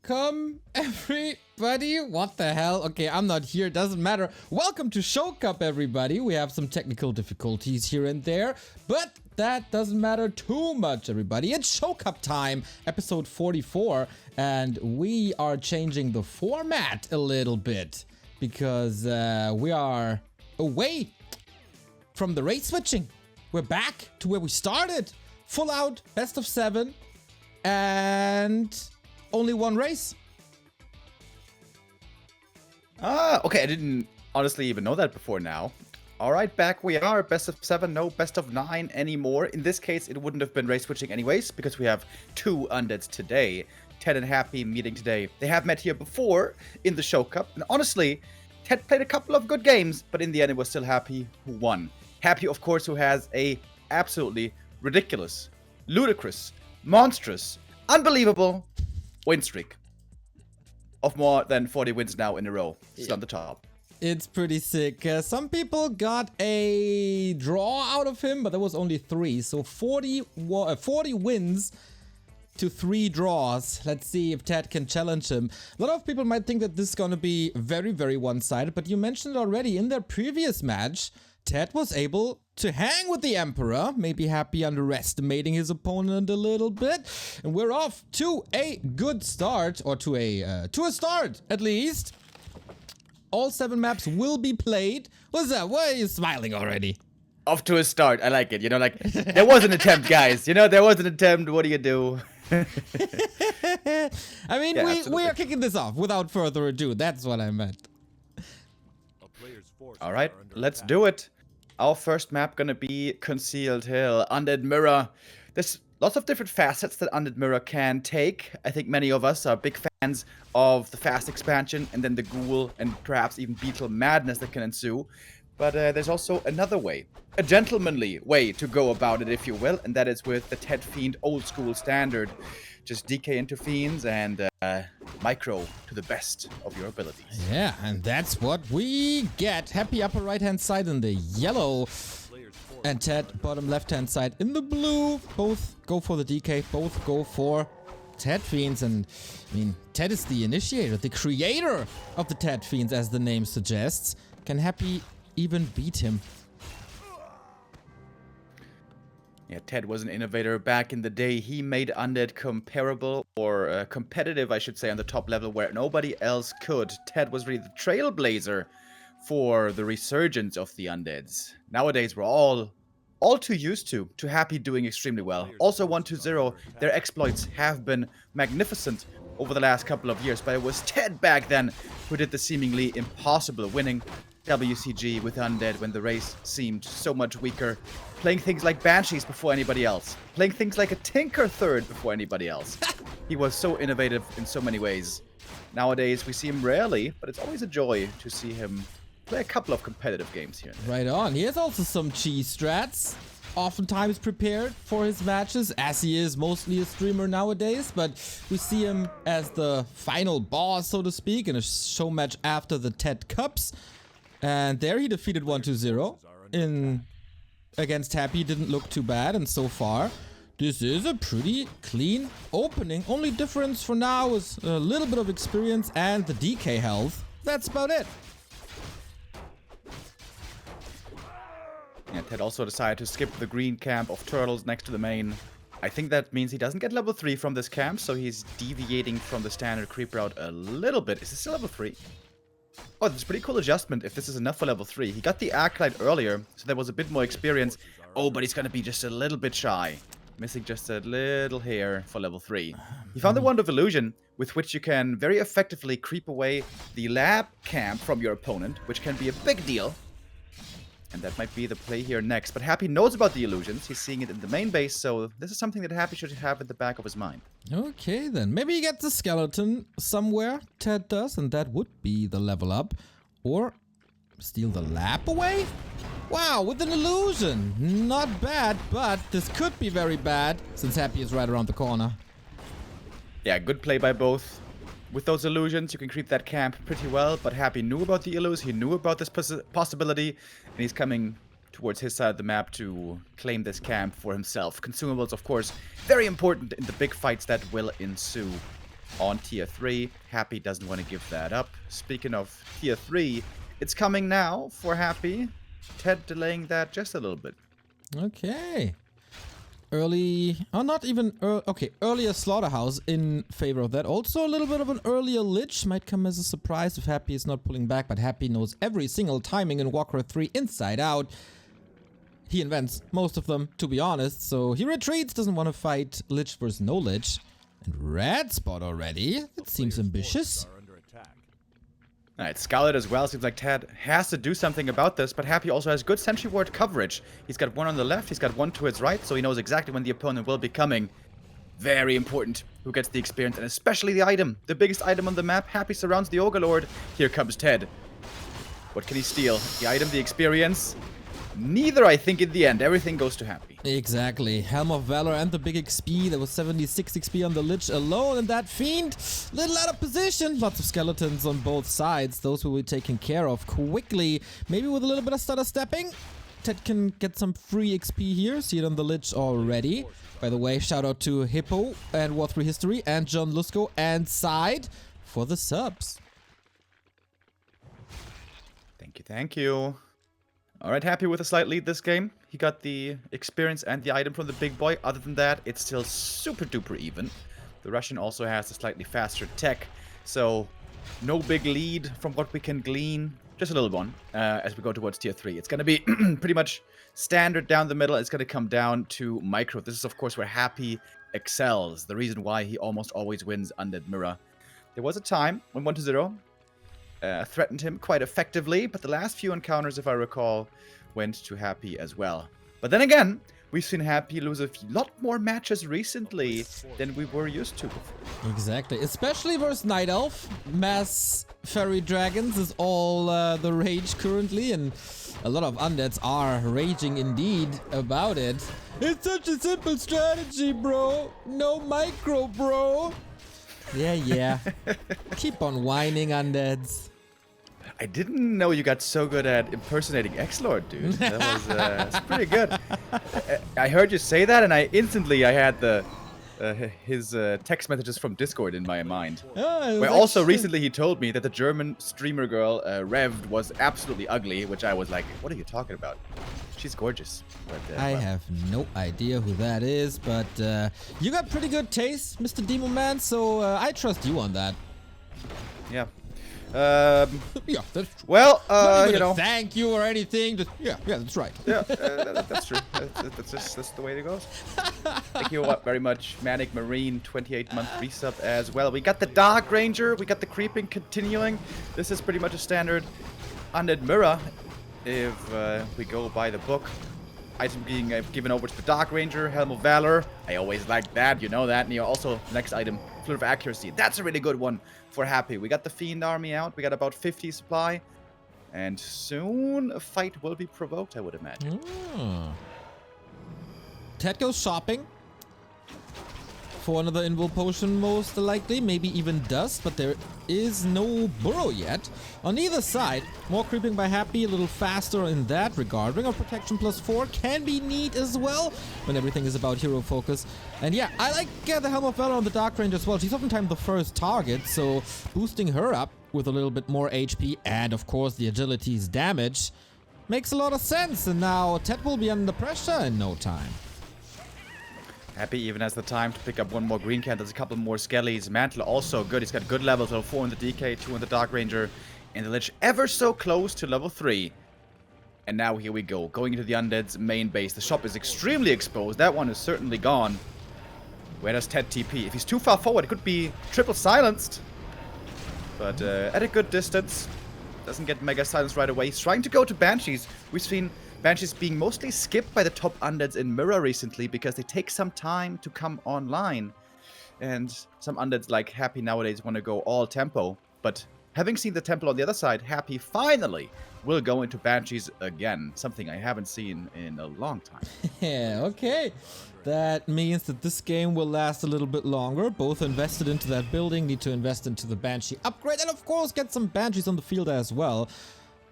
Welcome, everybody. What the hell? Okay, I'm not here. Doesn't matter. Welcome to Show Cup, everybody. We have some technical difficulties here and there, but that doesn't matter too much, everybody. It's Show Cup time, episode 44, and we are changing the format a little bit because we are away from the race switching. We're back to where we started. Full out, best of 7, and only one race. Okay, I didn't honestly even know that before now. Alright, back we are, best of 7, no best of 9 anymore. In this case, it wouldn't have been race switching anyways, because we have 2 undeads today. TeD and Happy meeting today. They have met here before in the Show Cup, and honestly, TeD played a couple of good games, but in the end it was still Happy who won. Happy, of course, who has a absolutely ridiculous, ludicrous, monstrous, unbelievable win streak of more than 40 wins now in a row. Still on the top. It's pretty sick. Some people got a draw out of him, but there was only 3. So 40 wins to 3 draws. Let's see if TeD can challenge him. A lot of people might think that this is going to be very, very one-sided, but you mentioned it already in their previous match. TeD was able to hang with the Emperor, maybe Happy underestimating his opponent a little bit. And we're off to a good start, or to a start at least. All 7 maps will be played. What's that? Why are you smiling already? Off to a start. I like it. You know, like, there was an attempt, guys. You know, there was an attempt. What do you do? I mean, Yeah, we are kicking this off without further ado. That's what I meant. Alright, let's do it. Our first map gonna be Concealed Hill, Undead Mirror. There's lots of different facets that Undead Mirror can take. I think many of us are big fans of the fast expansion and then the ghoul and perhaps even beetle madness that can ensue. But there's also another way, a gentlemanly way to go about it, if you will, and that is with the TeD Fiend old school standard. Just DK into fiends and micro to the best of your abilities. Yeah, and that's what we get. Happy upper right-hand side in the yellow. And TeD bottom left-hand side in the blue. Both go for the DK. Both go for TeD Fiends. And, I mean, TeD is the initiator, the creator of the TeD Fiends, as the name suggests. Can Happy even beat him? Yeah, TeD was an innovator back in the day. He made Undead comparable, or competitive, I should say, on the top level where nobody else could. TeD was really the trailblazer for the resurgence of the Undeads. Nowadays, we're all too used to Happy doing extremely well. Also 1-2-0, their exploits have been magnificent over the last couple of years, but it was TeD back then who did the seemingly impossible, winning WCG with Undead when the race seemed so much weaker, playing things like Banshees before anybody else, playing things like a Tinker third before anybody else. He was so innovative in so many ways. Nowadays, we see him rarely, but it's always a joy to see him play a couple of competitive games here. Right on. He has also some cheese strats, oftentimes prepared for his matches, as he is mostly a streamer nowadays, but we see him as the final boss, so to speak, in a show match after the TeD Cups. And there he defeated 1-2-0 against Happy. Didn't look too bad, and so far this is a pretty clean opening. Only difference for now is a little bit of experience and the DK health. That's about it. Yeah, TeD also decided to skip the green camp of turtles next to the main. I think that means he doesn't get level 3 from this camp, so he's deviating from the standard creep route a little bit. Is this still level 3? Oh, that's a pretty cool adjustment if this is enough for level 3. He got the Acolyte earlier, so there was a bit more experience. Oh, but he's gonna be just a little bit shy. Missing just a little hair for level 3. He found the Wand of Illusion, with which you can very effectively creep away the lab camp from your opponent, which can be a big deal. And that might be the play here next. But Happy knows about the illusions. He's seeing it in the main base, so this is something that Happy should have at the back of his mind. Okay, then. Maybe he gets a skeleton somewhere, TeD does, and that would be the level up. Or steal the lap away? Wow, with an illusion. Not bad, but this could be very bad, since Happy is right around the corner. Yeah, good play by both. With those illusions, you can creep that camp pretty well, but Happy knew about the illus, he knew about this possibility, and he's coming towards his side of the map to claim this camp for himself. Consumables, of course, very important in the big fights that will ensue. on tier 3. Happy doesn't want to give that up. Speaking of tier 3, it's coming now for Happy. TeD delaying that just a little bit. Okay. Early, not even early, okay, earlier Slaughterhouse in favor of that. Also a little bit of an earlier Lich might come as a surprise if Happy is not pulling back, but Happy knows every single timing in Warcraft 3 inside out. He invents most of them, to be honest, so he retreats, doesn't want to fight Lich versus no Lich. And red spot already, that seems ambitious. Alright, Scarlet as well. Seems like TeD has to do something about this, but Happy also has good sentry ward coverage. He's got one on the left, he's got one to his right, so he knows exactly when the opponent will be coming. Very important who gets the experience, and especially the item. The biggest item on the map. Happy surrounds the Ogre Lord. Here comes TeD. What can he steal? The item, the experience? Neither, I think, in the end. Everything goes to Happy. Exactly. Helm of Valor and the big XP. There was 76 XP on the Lich alone, and that Fiend, little out of position. Lots of skeletons on both sides. Those will be taken care of quickly. Maybe with a little bit of stutter stepping. TeD can get some free XP here. See it on the Lich already. By the way, shout out to Hippo and War 3 History and John Lusko and Side for the subs. Thank you, thank you. Alright, Happy with a slight lead this game. He got the experience and the item from the big boy. Other than that, it's still super duper even. The Russian also has a slightly faster tech, so no big lead from what we can glean. Just a little one as we go towards tier 3. It's going to be pretty much standard down the middle. It's going to come down to micro. This is, of course, where Happy excels. The reason why he almost always wins Undead Mirror. There was a time when 1-0 threatened him quite effectively, but the last few encounters, if I recall, went to Happy as well. But then again, we've seen Happy lose a lot more matches recently than we were used to before. Exactly, especially versus Night Elf. Mass Fairy Dragons is all the rage currently, and a lot of undeads are raging indeed about it. It's such a simple strategy, bro. No micro, bro. Yeah. Keep on whining, undeads. I didn't know you got so good at impersonating X-Lord, dude. That was that's pretty good. I heard you say that, and I had the his text messages from Discord in my mind. Oh, where also recently he told me that the German streamer girl, Revd, was absolutely ugly, which I was like, what are you talking about? She's gorgeous. But, I have no idea who that is, but you got pretty good taste, Mr. Demo Man, so I trust you on that. Yeah. Yeah, that's true. Well, Not even you know. thank you or anything. Just, yeah, that's right. Yeah, that's true. That's the way it goes. Thank you very much, Manic Marine, 28-month resub as well. We got the Dark Ranger, we got the Creeping continuing. This is pretty much a standard Undead Mirror if we go by the book. Item being given over to the Dark Ranger, Helm of Valor. I always like that, you know that. And also, next item, Flute of Accuracy. That's a really good one for Happy. We got the Fiend army out. We got about 50 supply. And soon a fight will be provoked, I would imagine. TeD goes shopping for another invul potion, most likely. Maybe even dust, but there is no burrow yet. On either side, more creeping by Happy, a little faster in that regard. Ring of Protection +4 can be neat as well when everything is about hero focus. And yeah, I like the Helm of Valor on the Dark Range as well. She's oftentimes the first target, so boosting her up with a little bit more HP and of course the agility's damage makes a lot of sense. And now TeD will be under pressure in no time. Happy even has the time to pick up one more green can. There's a couple more skellies. Mantle also good. He's got good levels. Level 4 in the DK, 2 in the Dark Ranger. And the Lich ever so close to level 3. And now here we go. Going into the Undead's main base. The shop is extremely exposed. That one is certainly gone. Where does TeD TP? If he's too far forward, it could be triple silenced. But at a good distance. Doesn't get mega silenced right away. He's trying to go to Banshees. We've seen Banshees being mostly skipped by the top undeads in Mirror recently because they take some time to come online. And some undeads like Happy nowadays want to go all tempo. But having seen the temple on the other side, Happy finally will go into Banshees again. Something I haven't seen in a long time. Yeah, okay. That means that this game will last a little bit longer. Both invested into that building, need to invest into the Banshee upgrade, and of course get some Banshees on the field as well.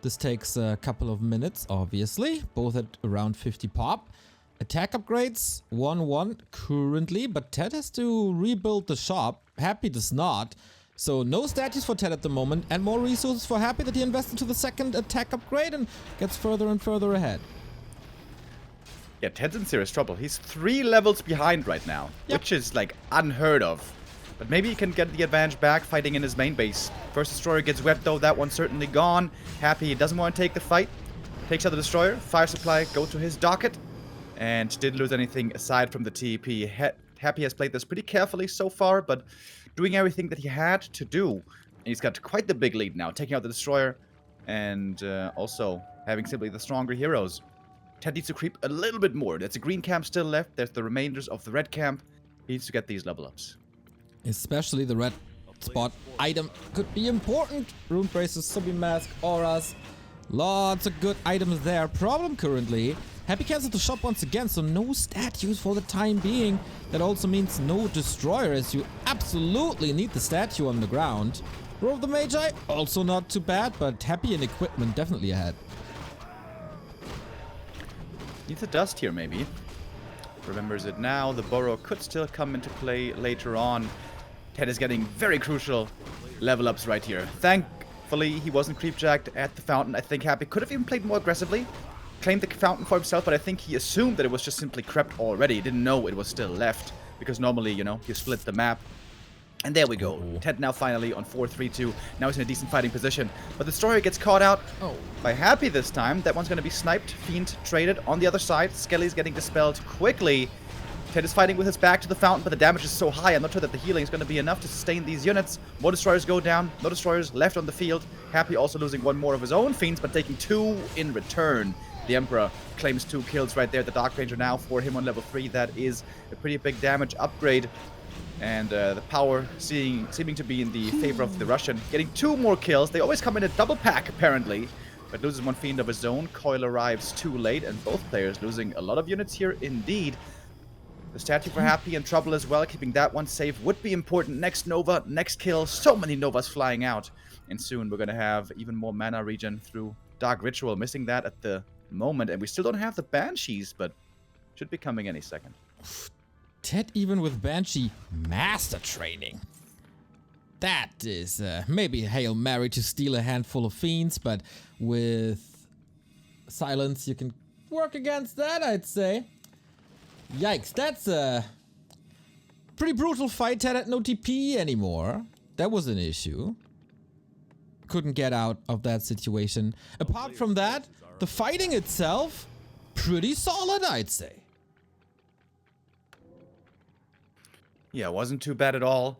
This takes a couple of minutes, obviously, both at around 50 pop. Attack upgrades, 1-1 currently, but TeD has to rebuild the shop. Happy does not. So no statues for TeD at the moment, and more resources for Happy that he invests into the second attack upgrade and gets further and further ahead. Yeah, TeD's in serious trouble. He's 3 levels behind right now, which is like unheard of. But maybe he can get the advantage back fighting in his main base. First destroyer gets wet though, that one's certainly gone. Happy doesn't want to take the fight. Takes out the destroyer, fire supply, go to his docket. And didn't lose anything aside from the TP. Happy has played this pretty carefully so far, but doing everything that he had to do. And he's got quite the big lead now, taking out the destroyer and also having simply the stronger heroes. TeD needs to creep a little bit more. There's a green camp still left. There's the remainders of the red camp. He needs to get these level ups. Especially the red spot item could be important. Rune braces, zombie mask, auras. Lots of good items there. Problem currently, Happy cancelled the shop once again, so no statues for the time being. That also means no destroyer, as you absolutely need the statue on the ground. Row of the Magi, also not too bad, but Happy in equipment definitely ahead. Needs a dust here, maybe. Remembers it now. The Burrow could still come into play later on. TeD is getting very crucial level ups right here. Thankfully, he wasn't creepjacked at the fountain. I think Happy could have even played more aggressively. Claimed the fountain for himself, but I think he assumed that it was just simply crept already. He didn't know it was still left. Because normally, you know, you split the map. And there we go. TeD now finally on 4-3-2. Now he's in a decent fighting position. But the destroyer gets caught out by Happy this time. That one's going to be sniped. Fiend traded on the other side. Skelly's getting dispelled quickly. TeD is fighting with his back to the fountain, but the damage is so high. I'm not sure that the healing is going to be enough to sustain these units. More destroyers go down. No destroyers left on the field. Happy also losing one more of his own fiends, but taking 2 in return. The Emperor claims 2 kills right there. The Dark Ranger now for him on level 3. That is a pretty big damage upgrade. And the power seeming to be in the favor of the Russian. Getting 2 more kills. They always come in a double pack, apparently. But loses 1 fiend of his own. Coil arrives too late, and both players losing a lot of units here indeed. The statue for Happy in trouble as well. Keeping that one safe would be important. Next Nova, next kill. So many Novas flying out. And soon we're going to have even more mana regen through Dark Ritual. Missing that at the moment. And we still don't have the Banshees, but should be coming any second. TeD even with Banshee master training. That is maybe a Hail Mary to steal a handful of fiends, but with silence you can work against that, I'd say. Yikes, that's a pretty brutal fight. TeD had no TP anymore. That was an issue. Couldn't get out of that situation. Apart from that, the fighting itself, pretty solid, I'd say. Yeah, wasn't too bad at all.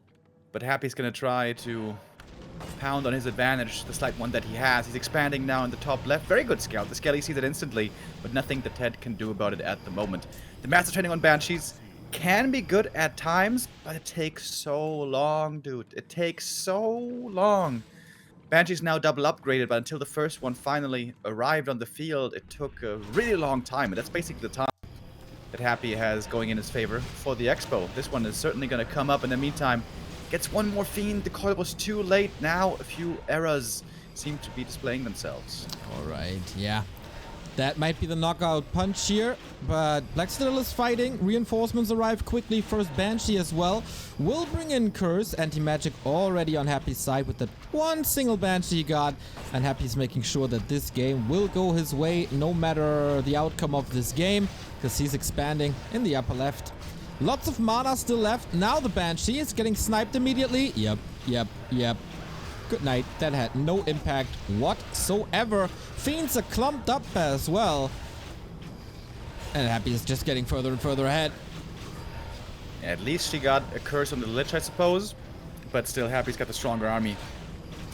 But Happy's gonna try to pound on his advantage, the slight one that he has. He's expanding now in the top left. Very good scout. The Skelly sees it instantly, but nothing that TeD can do about it at the moment. The master training on Banshees can be good at times, but it takes so long, dude. It takes so long. Banshee's now double upgraded, but until the first one finally arrived on the field, it took a really long time. And that's basically the time that Happy has going in his favor for the Expo. This one is certainly going to come up. In the meantime, gets 1 more fiend. The coil was too late. Now a few errors seem to be displaying themselves. All right, yeah. That might be the knockout punch here, but Black Citadel is fighting. Reinforcements arrive quickly. First Banshee as well. Will bring in Curse. Anti-magic already on Happy's side with that 1 single Banshee he got. And Happy's making sure that this game will go his way no matter the outcome of this game, because he's expanding in the upper left. Lots of mana still left. Now the Banshee is getting sniped immediately. Yep. Good night. That had no impact whatsoever. Fiends are clumped up as well. And Happy is just getting further and further ahead. At least she got a curse on the Lich, I suppose. But still, Happy's got the stronger army.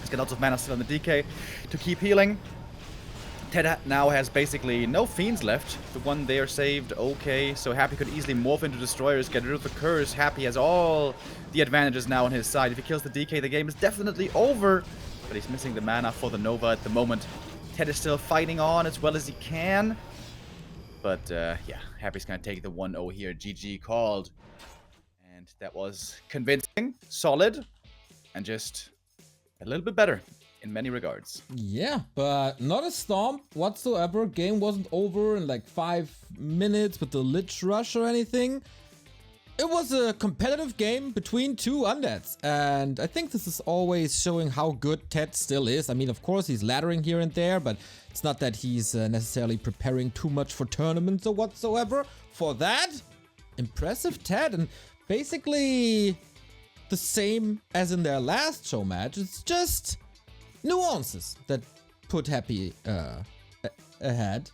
He's got lots of mana still on the DK to keep healing. TeD now has basically no fiends left. The one there saved, okay. So Happy could easily morph into destroyers, get rid of the curse. Happy has all the advantages now on his side. If he kills the DK, the game is definitely over. But he's missing the mana for the Nova at the moment. TeD is still fighting on as well as he can. But yeah, Happy's gonna take the 1-0 here. GG called. And that was convincing, solid, and just a little bit better in many regards. Yeah, but not a stomp whatsoever. Game wasn't over in like 5 minutes with the Lich Rush or anything. it was a competitive game between two undeads, and I think this is always showing how good TeD still is. I mean, of course, he's laddering here and there, but it's not that he's necessarily preparing too much for tournaments or whatsoever. For that, impressive TeD, and basically the same as in their last show match. It's just nuances that put Happy ahead.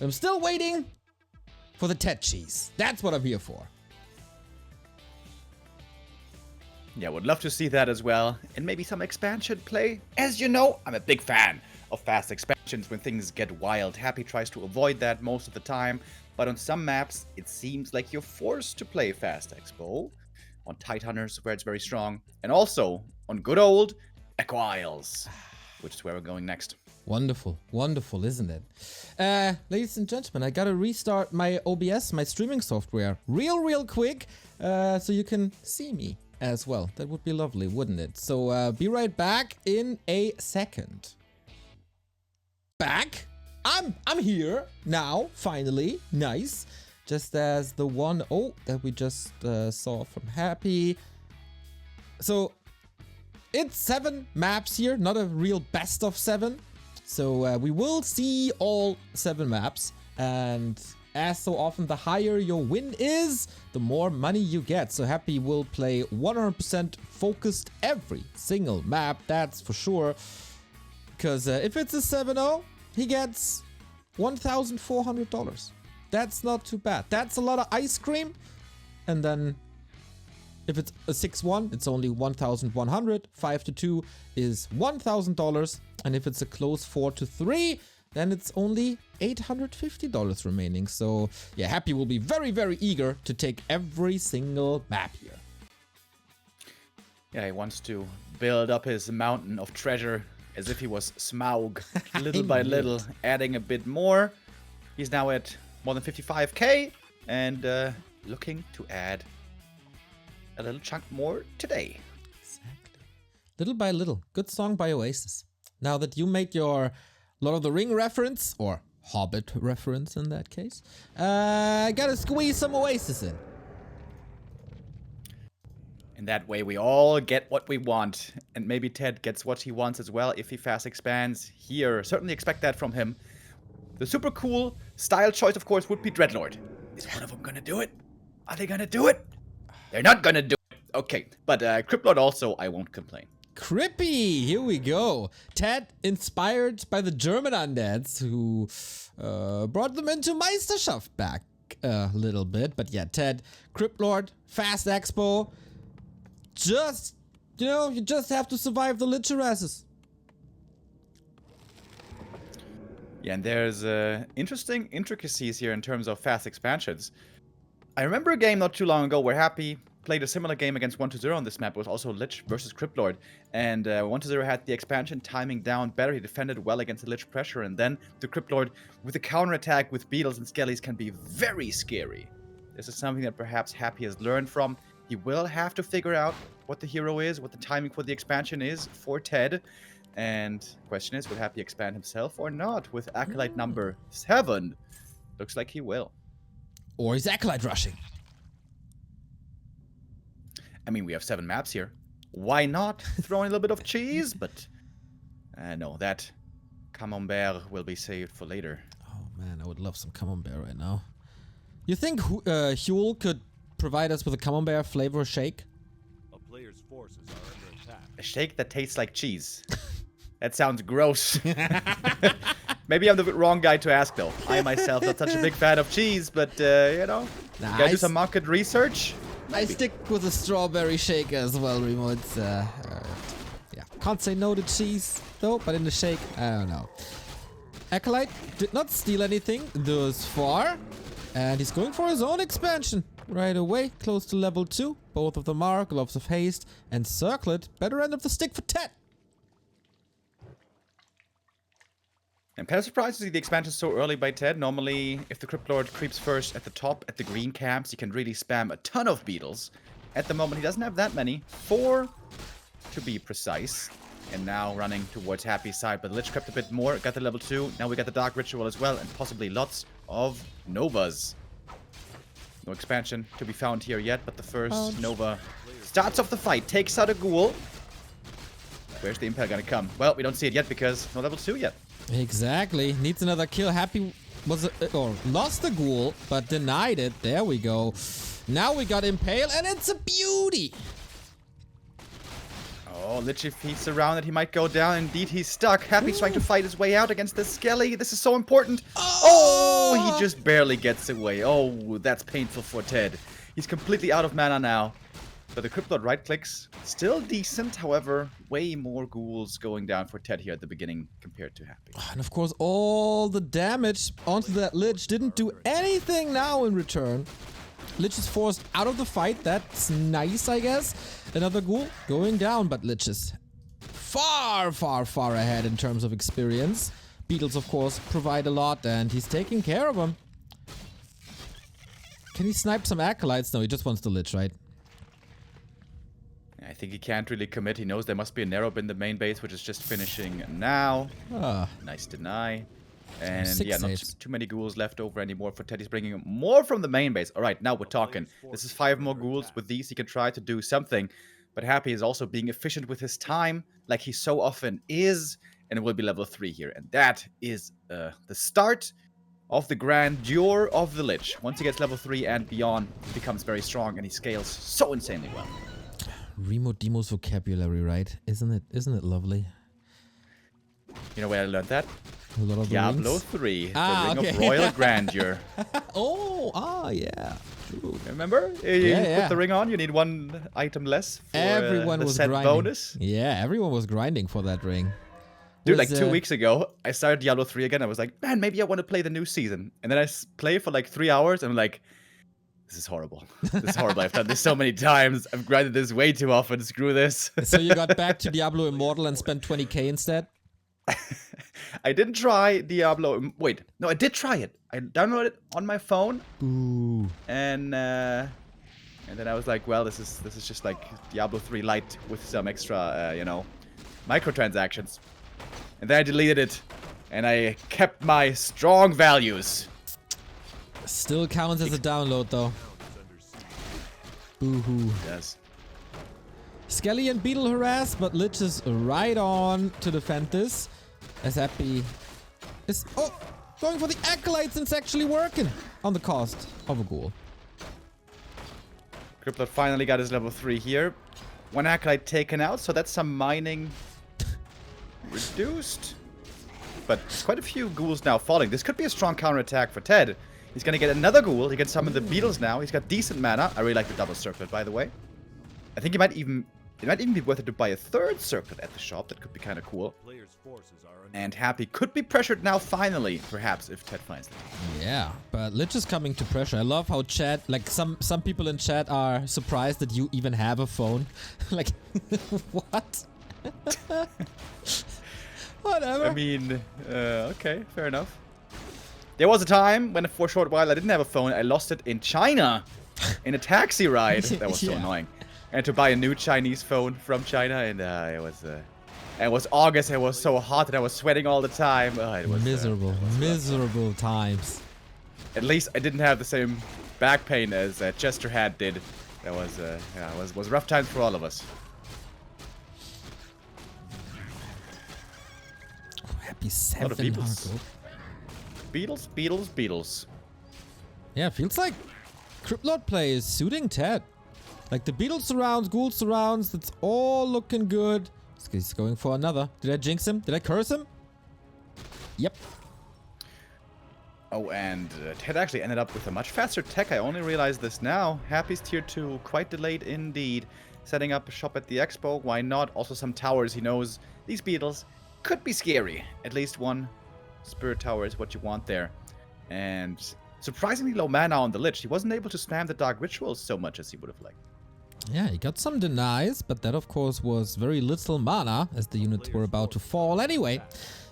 I'm still waiting for the TeD cheese. That's what I'm here for. Yeah, would love to see that as well. And maybe some expansion play. As you know, I'm a big fan of fast expansions when things get wild. Happy tries to avoid that most of the time. But on some maps, it seems like you're forced to play fast expo. On Tidehunters, where it's very strong. And also on good old Echo Isles, which is where we're going next. Wonderful, wonderful, isn't it? Ladies and gentlemen, I gotta restart my OBS, my streaming software, real quick, so you can see me as well. That would be lovely, wouldn't it? So be right back in a second. Back? I'm here now, finally. Nice. Just as the 1-0 that we just saw from Happy. So it's 7 maps here, not a real best of 7. So we will see all 7 maps, and as so often, the higher your win is, the more money you get. So Happy will play 100% focused every single map, that's for sure. Because if it's a 7-0, he gets $1,400. That's not too bad. That's a lot of ice cream. And then if it's a 6-1, it's only 1,100. 5-2 is $1,000. And if it's a close 4-3, then it's only $850 remaining. So yeah, Happy will be very eager to take every single map here. Yeah, he wants to build up his mountain of treasure as if he was Smaug, little by little, adding a bit more. He's now at more than 55k and looking to add a little chunk more today. Exactly. Little by little. Good song by Oasis. Now that you made your Lord of the Ring reference, or Hobbit reference in that case, I gotta squeeze some Oasis in. In that way, we all get what we want. And maybe TeD gets what he wants as well if he fast expands here. Certainly expect that from him. The super cool style choice, of course, would be Dreadlord. Is one of them gonna do it? Are they gonna do it? They're not gonna do it. Okay, but Cryptlord also, I won't complain. Crippy, here we go. TeD inspired by the German undeads who brought them into Meisterschaft back a little bit. But yeah, TeD, Cryptlord, Fast Expo. Just, you know, you just have to survive the Lich harasses. Yeah, and there's interesting intricacies here in terms of fast expansions. I remember a game not too long ago where Happy played a similar game against 1-0 on this map. It was also Lich versus Cryptlord. And 1-0 had the expansion timing down better. He defended well against the Lich pressure. And then the Cryptlord with the counterattack with Beetles and Skellies can be very scary. This is something that perhaps Happy has learned from. He will have to figure out what the hero is, what the timing for the expansion is for TeD. And the question is, will Happy expand himself or not with Acolyte number 7? Looks like he will. Or he's Acolyte rushing. I mean, we have 7 maps here. Why not throw in a little bit of cheese? But no, that camembert will be saved for later. Oh man, I would love some camembert right now. You think Huel could provide us with a camembert flavor shake? A player's forces are under attack. A shake that tastes like cheese. That sounds gross. Maybe I'm the wrong guy to ask, though. I myself not such a big fan of cheese, but you know, Nah, gotta do some market research. I stick with a strawberry shake as well, Remo. It's yeah, can't say no to cheese though, but in the shake, I don't know. Acolyte did not steal anything thus far, and he's going for his own expansion right away, close to level 2. Both of them are Gloves of Haste and Circlet. Better end of the stick for TeD. I'm kind of surprised to see the expansion so early by TeD. Normally, if the Cryptlord creeps first at the top, at the green camps, he can really spam a ton of beetles. At the moment, he doesn't have that many. 4, to be precise. And now running towards Happy's side, but the Lich crept a bit more. Got the level 2. Now we got the Dark Ritual as well, and possibly lots of Novas. No expansion to be found here yet, but the first Nova starts off the fight, takes out a ghoul. Where's the Impale gonna come? Well, we don't see it yet because no level 2 yet. Exactly. Needs another kill. Happy was or lost the ghoul, but denied it. There we go. Now we got Impale, and it's a beauty. Oh, Lich, if he's surrounded, he might go down. Indeed, he's stuck. Happy's trying to fight his way out against the Skelly. This is so important. Oh, he just barely gets away. Oh, that's painful for TeD. He's completely out of mana now. But the Cryptlord right clicks, still decent. However, way more ghouls going down for TeD here at the beginning compared to Happy. And of course, all the damage onto that Lich didn't do anything now in return. Lich is forced out of the fight. That's nice, I guess. Another ghoul going down, but Lich is far, far, far ahead in terms of experience. Beetles, of course, provide a lot, and he's taking care of them. Can he snipe some acolytes? No, he just wants the Lich, right? I think he can't really commit. He knows there must be a narrow in the main base, which is just finishing now. Nice deny. And yeah, not too many ghouls left over anymore for TeD. He's bringing more from the main base. All right, now we're talking. This is 5 more ghouls. With these, he can try to do something. But Happy is also being efficient with his time, like he so often is. And it will be level 3 here. And that is the start of the grandeur of the Lich. Once he gets level 3 and beyond, he becomes very strong and he scales so insanely well. Remo Demo's vocabulary, right? Isn't it lovely? You know where I learned that? Lord of the Diablo Rings? 3, the Ring of Royal Grandeur. Yeah. True. Remember? You put the ring on, you need 1 item less for everyone the was set grinding. bonus. Yeah, everyone was grinding for that ring. Dude, like 2 weeks ago, I started Diablo 3 again. I was like, man, maybe I want to play the new season. And then I play for like 3 hours, and I'm like, this is horrible. This is horrible. I've done this so many times. I've grinded this way too often. Screw this. So you got back to Diablo Immortal and spent 20k instead? I didn't try Diablo. Wait, no, I did try it. I downloaded it on my phone. Ooh. And then I was like, well, this is just like Diablo 3 Lite with some extra, microtransactions. And then I deleted it, and I kept my strong values. Still counts as a download, though. Boo-hoo. Yes. Skelly and Beetle harass, but Lich is right on to defend this. As Happy is going for the acolytes, and it's actually working on the cost of a ghoul. Cryptlord finally got his level 3 here. 1 acolyte taken out, so that's some mining reduced. But quite a few ghouls now falling. This could be a strong counterattack for TeD. He's gonna get another ghoul. He can summon the beetles now. He's got decent mana. I really like the double circlet, by the way. I think it might even be worth it to buy a 3rd circlet at the shop. That could be kind of cool. And Happy could be pressured now, finally, perhaps, if TeD finds it. Yeah, but Lich is coming to pressure. I love how chat, like some people in chat are surprised that you even have a phone. Like, what? Whatever. I mean, okay, fair enough. There was a time when, for a short while, I didn't have a phone. I lost it in China, in a taxi ride. That was so annoying. I had to buy a new Chinese phone from China, and it was August. It was so hot, and I was sweating all the time. It was miserable times. At least I didn't have the same back pain as Chester had did. That was rough times for all of us. Happy 7 hard. Beetles. Yeah, feels like Cryptlord play is suiting TeD. Like the Beetles surrounds, Ghoul surrounds, it's all looking good. He's going for another. Did I jinx him? Did I curse him? Yep. Oh, and TeD actually ended up with a much faster tech. I only realized this now. Happy's tier 2, quite delayed indeed. Setting up a shop at the expo, why not? Also some towers. He knows these beetles could be scary. At least 1 spirit tower is what you want there. And surprisingly low mana on the Lich. He wasn't able to spam the Dark Rituals so much as he would have liked. Yeah, he got some denies, but that of course was very little mana as the units were about to fall anyway.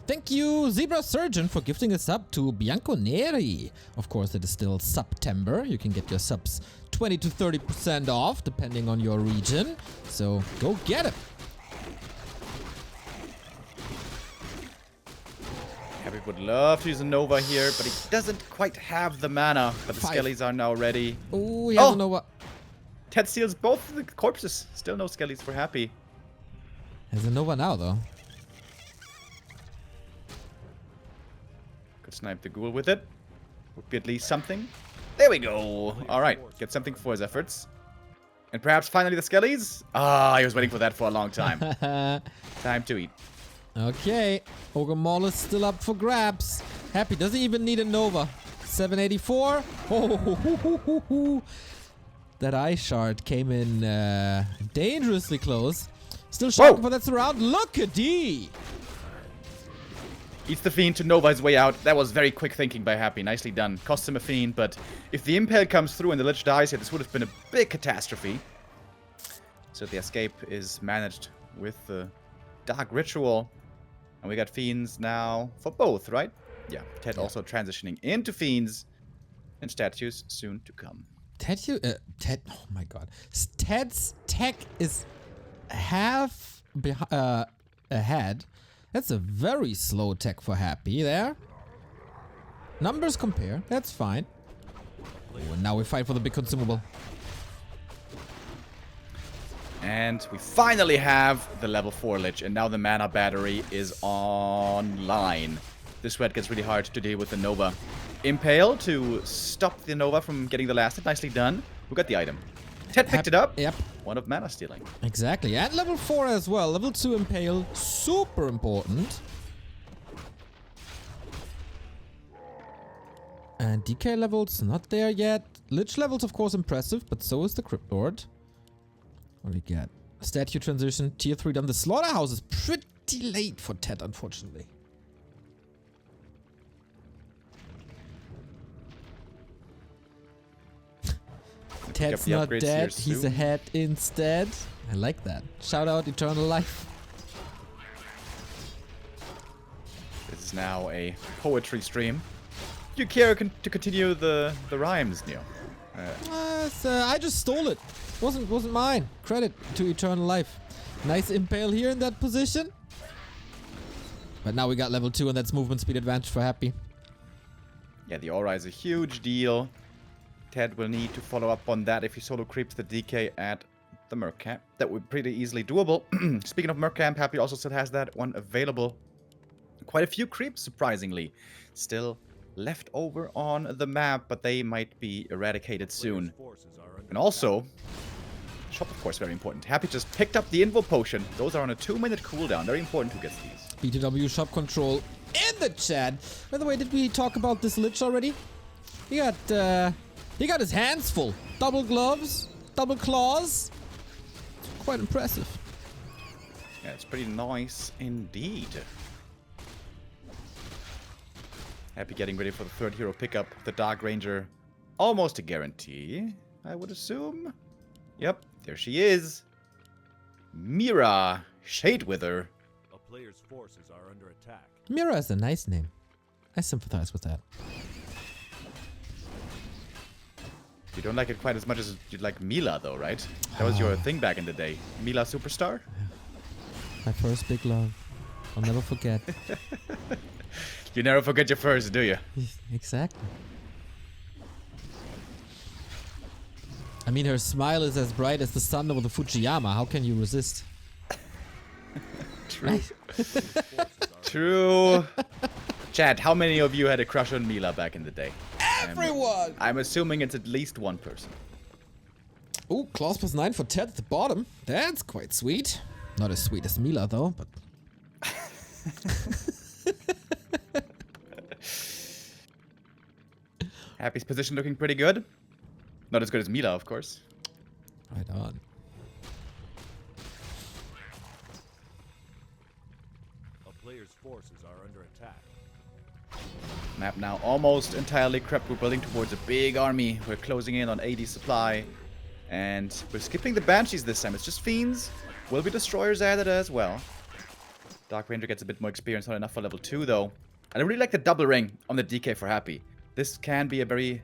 Thank you, Zebra Surgeon, for gifting a sub to Bianco Neri. Of course, it is still September. You can get your subs 20 to 30% off, depending on your region. So go get it. Happy would love to use a Nova here, but he doesn't quite have the mana. But the Skellies are now ready. Oh, he has a Nova. TeD steals both the corpses. Still no Skellies for Happy. Has a Nova now, though. Could snipe the ghoul with it. Would be at least something. There we go. Alright, get something for his efforts. And perhaps finally the Skellies? Ah, I was waiting for that for a long time. Time to eat. Okay, Ogre Maul is still up for grabs. Happy doesn't even need a Nova. 784. Oh, that Eye Shard came in dangerously close. Still shocking for that surround. Look at D! Eats the Fiend to Nova his way out. That was very quick thinking by Happy. Nicely done. Costs him a Fiend, but if the Impale comes through and the Lich dies here, this would have been a big catastrophe. So the escape is managed with the Dark Ritual. And we got Fiends now for both, right? Yeah, TeD also transitioning into Fiends. And statues soon to come. TeD, oh my god. TeD's tech is half ahead. That's a very slow tech for Happy there. Numbers compare, that's fine. Oh, and now we fight for the big consumable. And we finally have the level 4 Lich, and now the mana battery is online. This red gets really hard to deal with the Nova. Impale to stop the Nova from getting the last hit. Nicely done. Who got the item? TeD picked it up. Yep. One of mana stealing. Exactly. And level 4 as well. Level 2 Impale. Super important. And DK levels not there yet. Lich levels of course impressive, but so is the Crypt Lord. What do we get? Statue transition. Tier 3 done. The Slaughterhouse is pretty late for TeD, unfortunately. TeD's not dead, he's ahead instead. I like that. Shout out Eternal Life. This is now a poetry stream. Do you care to continue the rhymes, Neo? I just stole it. Wasn't mine. Credit to Eternal Life. Nice Impale here in that position. But now we got level 2 and that's movement speed advantage for Happy. Yeah, the aura is a huge deal. TeD will need to follow up on that if he solo creeps the DK at the Merc Camp. That would be pretty easily doable. Speaking of Merc Camp, Happy also still has that one available. Quite a few creeps, surprisingly, still left over on the map, but they might be eradicated soon. And also, shop of course very important. Happy just picked up the Invo Potion. Those are on a 2-minute cooldown. Very important who gets these. BTW shop control in the chat. By the way, did we talk about this Lich already? He got his hands full. Double gloves, double claws. It's quite impressive. Yeah, it's pretty nice indeed. Happy getting ready for the 3rd hero pickup. The Dark Ranger, almost a guarantee, I would assume. Yep, there she is. Mira Shadewither. A player's forces are under attack. Mira is a nice name. I sympathize with that. You don't like it quite as much as you'd like Mila, though, right? That was your thing back in the day. Mila Superstar? My first big love. I'll never forget. You never forget your first, do you? Exactly. I mean, her smile is as bright as the sun over the Fujiyama. How can you resist? True. True. Chat, how many of you had a crush on Mila back in the day? Everyone! I'm assuming it's at least one person. Ooh, claws +9 for TeD at the bottom. That's quite sweet. Not as sweet as Mila, though, but... Happy's position looking pretty good. Not as good as Mila, of course. Right on. A player's forces are under attack. Map now almost entirely crept. We're building towards a big army. We're closing in on 80 supply. And we're skipping the Banshees this time. It's just Fiends. Will be Destroyers added as well. Dark Ranger gets a bit more experience. Not enough for level 2, though. And I really like the double ring on the DK for Happy. This can be a very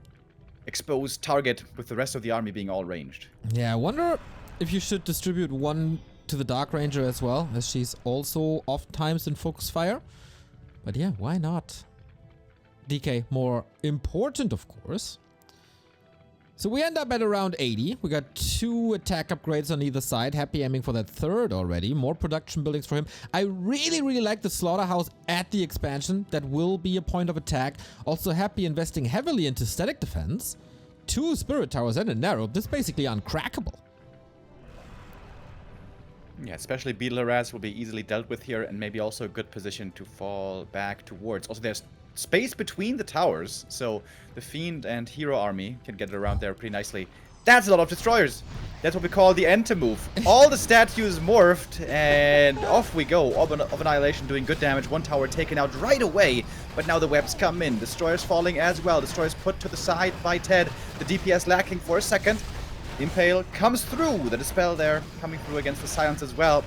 exposed target with the rest of the army being all ranged. Yeah, I wonder if you should distribute one to the Dark Ranger as well, as she's also oftentimes in focus fire. But yeah, why not? DK more important, of course. So we end up at around 80. We got 2 attack upgrades on either side. Happy aiming for that 3rd already. More production buildings for him. I really like the slaughterhouse at the expansion. That will be a point of attack. Also Happy investing heavily into static defense. 2 spirit towers and a narrow. This is basically uncrackable. Yeah, especially Beetle Harass will be easily dealt with here, and maybe also a good position to fall back towards. Also, there's space between the towers, so the Fiend and Hero Army can get around there pretty nicely. That's a lot of destroyers. That's what we call the Enter move. All the statues morphed, and off we go. Orb of Annihilation doing good damage. 1 tower taken out right away, but now the webs come in. Destroyers falling as well. Destroyers put to the side by TeD. The DPS lacking for a second. Impale comes through. The Dispel there coming through against the Silence as well.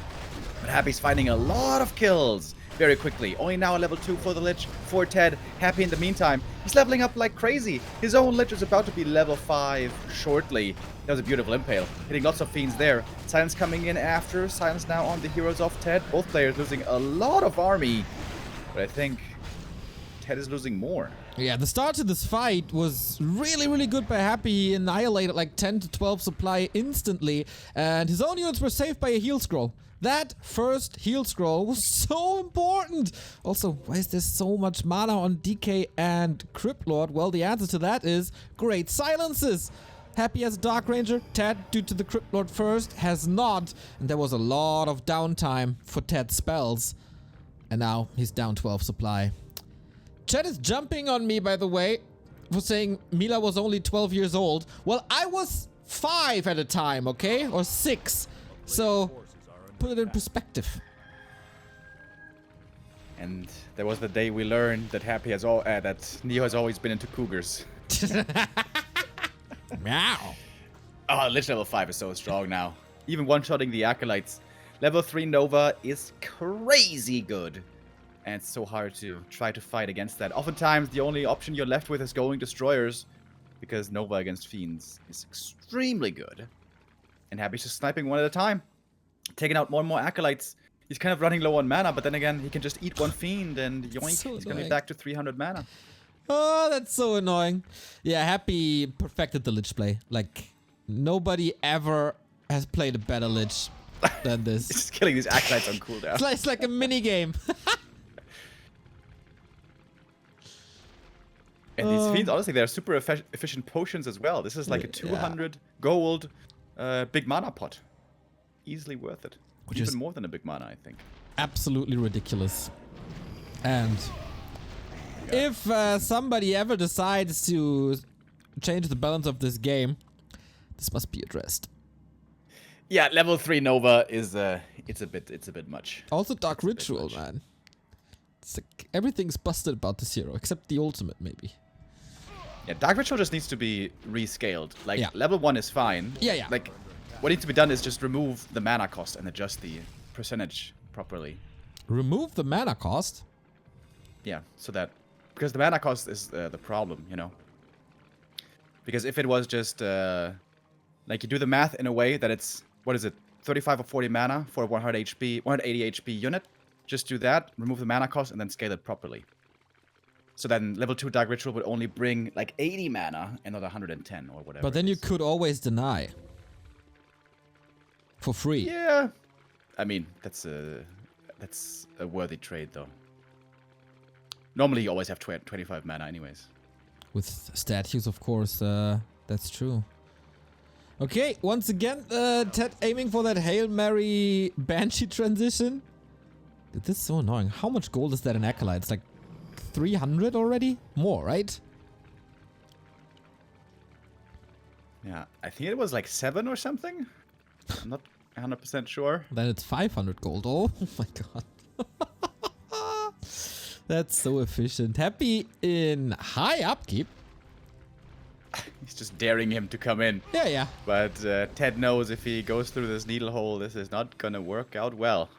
But Happy's finding a lot of kills very quickly. Only now a level 2 for the Lich, for TeD. Happy in the meantime. He's leveling up like crazy. His own Lich is about to be level 5 shortly. That was a beautiful Impale. Hitting lots of Fiends there. Silence coming in after. Silence now on the heroes of TeD. Both players losing a lot of army. But I think TeD is losing more. Yeah, the start to this fight was really good by Happy. He annihilated like 10 to 12 supply instantly, and his own units were saved by a heal scroll. That first heal scroll was so important. Also, why is there so much mana on DK and Crypt Lord? Well, the answer to that is great silences. Happy as a Dark Ranger. TeD, due to the Crypt Lord first, has not. And there was a lot of downtime for TeD's spells. And now he's down 12 supply. Chat is jumping on me, by the way, for saying Mila was only 12 years old. Well, I was 5 at a time, okay? Or 6. So, put it in perspective. And there was the day we learned that that Neo has always been into cougars. Meow. Oh, Lich level 5 is so strong now. Even one-shotting the Acolytes. Level 3 Nova is crazy good. And it's so hard to try to fight against that. Oftentimes, the only option you're left with is going Destroyers, because Nova against Fiends is extremely good. And Happy's just sniping one at a time. Taking out more and more Acolytes. He's kind of running low on mana, but then again, he can just eat one Fiend, and yoink, So he's going to annoying. be back to 300 mana. Oh, that's so annoying. Yeah, Happy perfected the Lich play. Like, nobody ever has played a better Lich than this. Just killing these Acolytes on cooldown. It's like a mini game. And these Fiends, honestly, they're super efficient potions as well. This is like a 200 gold big mana pot. Easily worth it. Which Even is more than a big mana, I think. absolutely ridiculous. And if somebody ever decides to change the balance of this game, this must be addressed. Yeah, level 3 Nova is it's a bit much. Also, Dark Ritual, man. It's like everything's busted about this hero, except the ultimate, maybe. Yeah, Dark Ritual just needs to be rescaled. Like, Yeah. level 1 is fine. Yeah. Like, what needs to be done is just remove the mana cost and adjust the percentage properly. Remove the mana cost. Yeah, so that... Because the mana cost is the problem, you know? Because if it was just... like, you do the math in a way that it's... What is it? 35 or 40 mana for 100 HP, 180 HP unit. Just do that, remove the mana cost, and then scale it properly. So then level 2 Dark Ritual would only bring like 80 mana and not 110 or whatever. But then you could always deny. For free. Yeah. I mean, that's a worthy trade though. Normally you always have 25 mana anyways. With statues, of course, that's true. Okay, once again, TeD aiming for that Hail Mary Banshee transition. This is so annoying. How much gold is that in Acolyte? It's like 300 already? More, right? Yeah, I think it was like 7 or something. I'm not 100% sure. Then it's 500 gold. Oh my god. That's so efficient. Happy in high upkeep. He's just daring him to come in. Yeah. But TeD knows if he goes through this needle hole, this is not gonna work out well.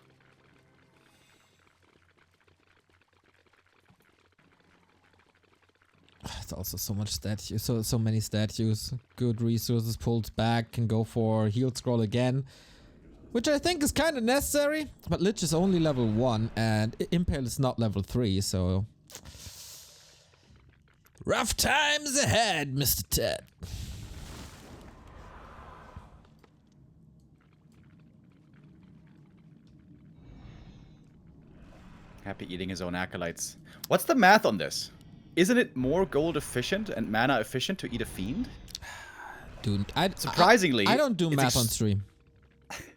It's also so much statues, so many statues. Good resources pulled back, can go for heal scroll again. Which I think is kind of necessary, but Lich is only level 1 and Impale is not level 3, so... Rough times ahead, Mr. TeD. Happy eating his own acolytes. What's the math on this? Isn't it more gold efficient and mana efficient to eat a fiend? Dude, surprisingly, I don't do math on stream.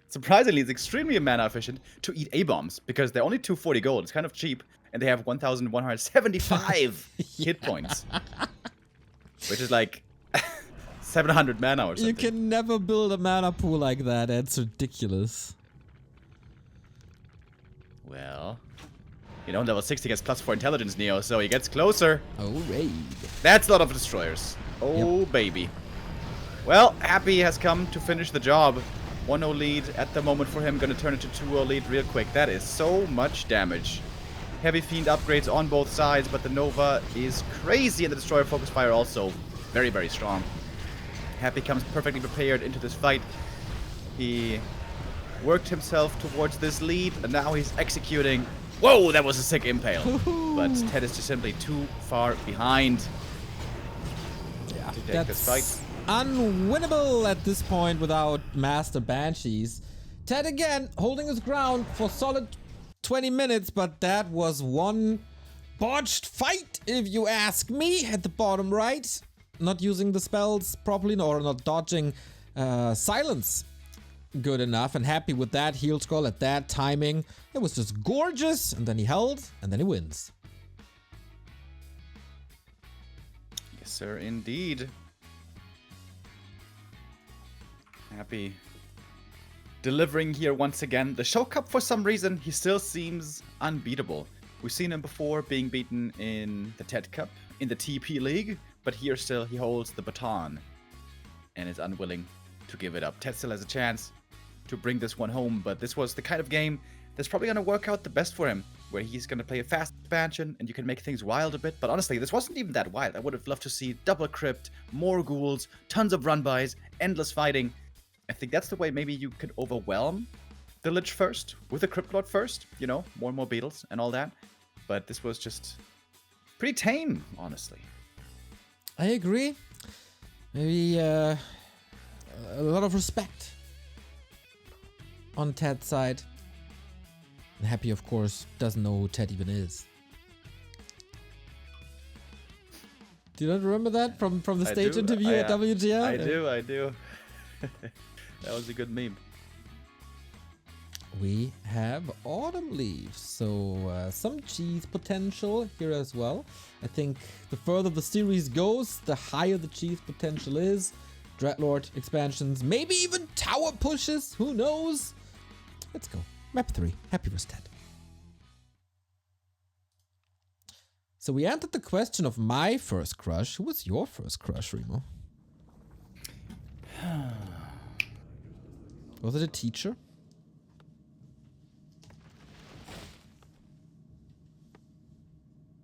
Surprisingly, it's extremely mana efficient to eat A-bombs because they're only 240 gold. It's kind of cheap, and they have 1,175 hit points, which is like 700 mana or something. You can never build a mana pool like that. It's ridiculous. Well, you know, level 60 gets +4 intelligence, Neo, so he gets closer. Oh, raid. That's a lot of destroyers. Oh, Yep. baby. Well, Happy has come to finish the job. 1-0 lead at the moment for him. Gonna turn into 2-0 lead real quick. That is so much damage. Heavy Fiend upgrades on both sides, but the Nova is crazy, and the Destroyer Focus Fire also very, very strong. Happy comes perfectly prepared into this fight. He worked himself towards this lead, and now he's executing. Whoa, that was a sick impale. But TeD is just simply too far behind to take this fight. Unwinnable at this point without Master Banshees. TeD again holding his ground for solid 20 minutes, but that was one botched fight, if you ask me, at the bottom right. Not using the spells properly, or not dodging silence good enough, and Happy with that heal scroll at that timing. It was just gorgeous, and then he held, and then he wins. Yes, sir, indeed. Happy delivering here once again. The Show Cup, for some reason, he still seems unbeatable. We've seen him before being beaten in the TeD Cup, in the TP League, but here still he holds the baton and is unwilling to give it up. TeD still has a chance to bring this one home, but this was the kind of game that's probably going to work out the best for him, where he's going to play a fast expansion and you can make things wild a bit. But honestly, this wasn't even that wild. I would have loved to see double crypt, more ghouls, tons of run-bys, endless fighting. I think that's the way maybe you could overwhelm the Lich first, with the Crypt Lord first, you know, more and more beetles and all that. But this was just pretty tame, honestly. I agree. Maybe a lot of respect on TeD's side. And Happy, of course, doesn't know who TeD even is. Do you not remember that from the stage interview at WGL? I do. That was a good meme. We have Autumn Leaves, so some cheese potential here as well. I think the further the series goes, the higher the cheese potential is. Dreadlord expansions, maybe even tower pushes, who knows? Let's go. Map 3, Happy vs. TeD. So we entered the question of my first crush. Who was your first crush, Remo? Was it a teacher?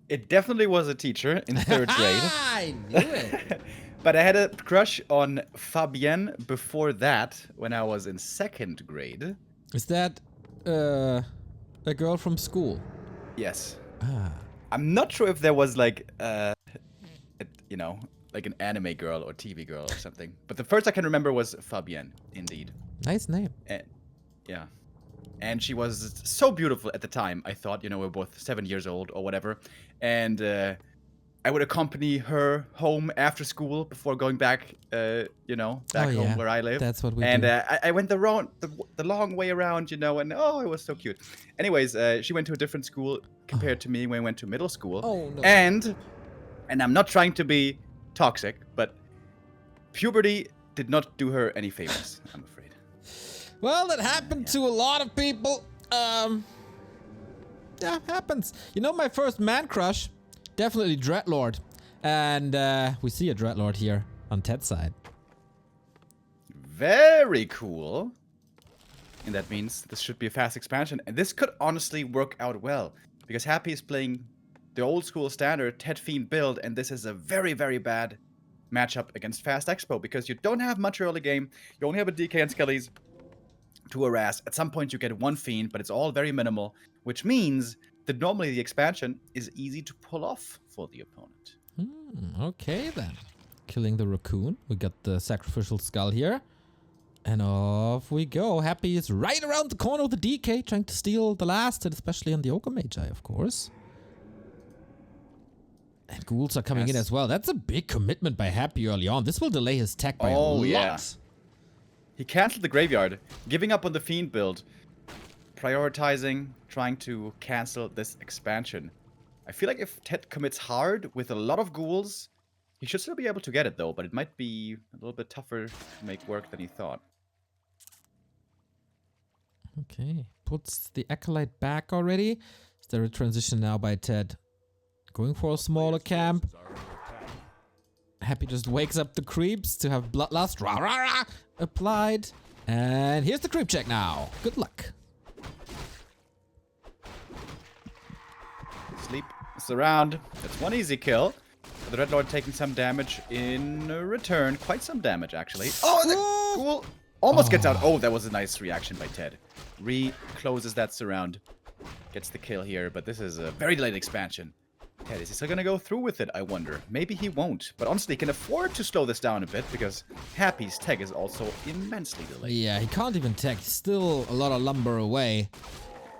It definitely was a teacher in 3rd grade. I knew it. But I had a crush on Fabienne before that, when I was in 2nd grade. Is that a girl from school? Yes. Ah. I'm not sure if there was like, you know, like an anime girl or TV girl or something. But the first I can remember was Fabienne, indeed. Nice name. And, yeah. And she was so beautiful at the time, I thought. You know, we were both 7 years old or whatever. And I would accompany her home after school before going back, you know, back home where I live. That's what we do. And I went the long way around, you know, and oh, it was so cute. Anyways, she went to a different school compared to me when we went to middle school. Oh, no. And I'm not trying to be toxic, but puberty did not do her any favors, I'm afraid. Well, that happened to a lot of people. Yeah, happens. You know, my first man crush, definitely Dreadlord. And we see a Dreadlord here on TeD's side. Very cool. And that means this should be a fast expansion. And this could honestly work out well. Because Happy is playing the old school standard TeD Fiend build. And this is a very, very bad matchup against Fast Expo. Because you don't have much early game. You only have a DK and Skellies. to harass. At some point you get one Fiend, but it's all very minimal, which means that normally the expansion is easy to pull off for the opponent. Okay then. Killing the raccoon. We got the sacrificial skull here. And off we go. Happy is right around the corner of the DK, trying to steal the last hit, especially on the Ogre Magi, of course. And ghouls are coming in as well. That's a big commitment by Happy early on. This will delay his tech by a lot. Yeah. He cancelled the graveyard, giving up on the Fiend build, prioritizing, trying to cancel this expansion. I feel like if TeD commits hard with a lot of ghouls, he should still be able to get it though, but it might be a little bit tougher to make work than he thought. Okay, puts the Acolyte back already. Is there a transition now by TeD? Going for a smaller camp. Happy just wakes up the creeps to have Bloodlust applied. And here's the creep check now. Good luck. Sleep surround. That's one easy kill. The Dreadlord taking some damage in return. Quite some damage, actually. Oh, the ghoul almost gets out. Oh, that was a nice reaction by TeD. Re-closes that surround. Gets the kill here, but this is a very delayed expansion. TeD, is he still gonna go through with it, I wonder? Maybe he won't. But honestly, he can afford to slow this down a bit because Happy's tech is also immensely delayed. Yeah, he can't even tech. Still a lot of lumber away.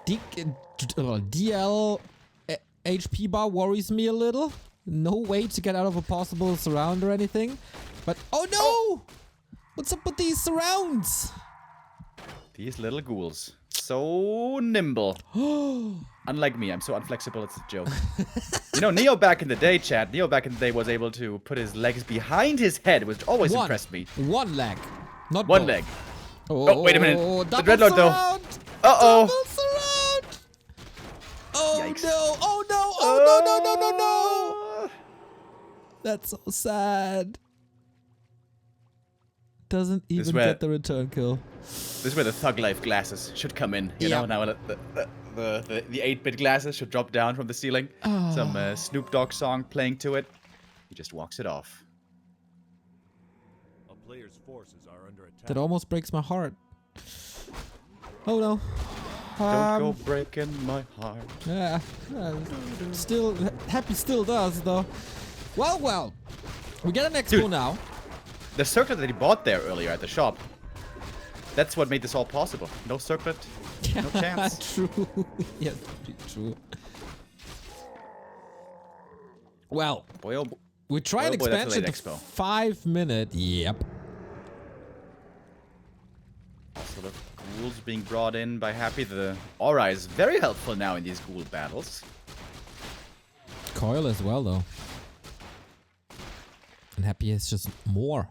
DL HP bar worries me a little. No way to get out of a possible surround or anything. But, oh no! What's up with these surrounds? These little ghouls. So nimble. Unlike me, I'm so unflexible, it's a joke. You know, Neo back in the day, chat, Neo back in the day was able to put his legs behind his head, which always impressed me. One leg. Not one both. leg. Oh, wait a minute. The Dreadlord, though. Uh-oh. Double surround. Oh, yikes. no. Oh, no. Oh, no, no, no, no, no. That's so sad. Doesn't even get the return kill. This is where the Thug Life glasses should come in. You know, now the 8-bit glasses should drop down from the ceiling. Oh. Some Snoop Dogg song playing to it. He just walks it off. A player's forces are under attack. That almost breaks my heart. Oh no. Don't go breaking my heart. Yeah. Still, Happy still does though. Well. We get an expo now. The circlet that he bought there earlier at the shop. That's what made this all possible. No circlet, no chance. True. Yes, true. Well, we try an expansion to 5 minutes. Yep. Also, the ghouls being brought in by Happy. The aura is very helpful now in these ghoul battles. Coil as well, though. And Happy is just more.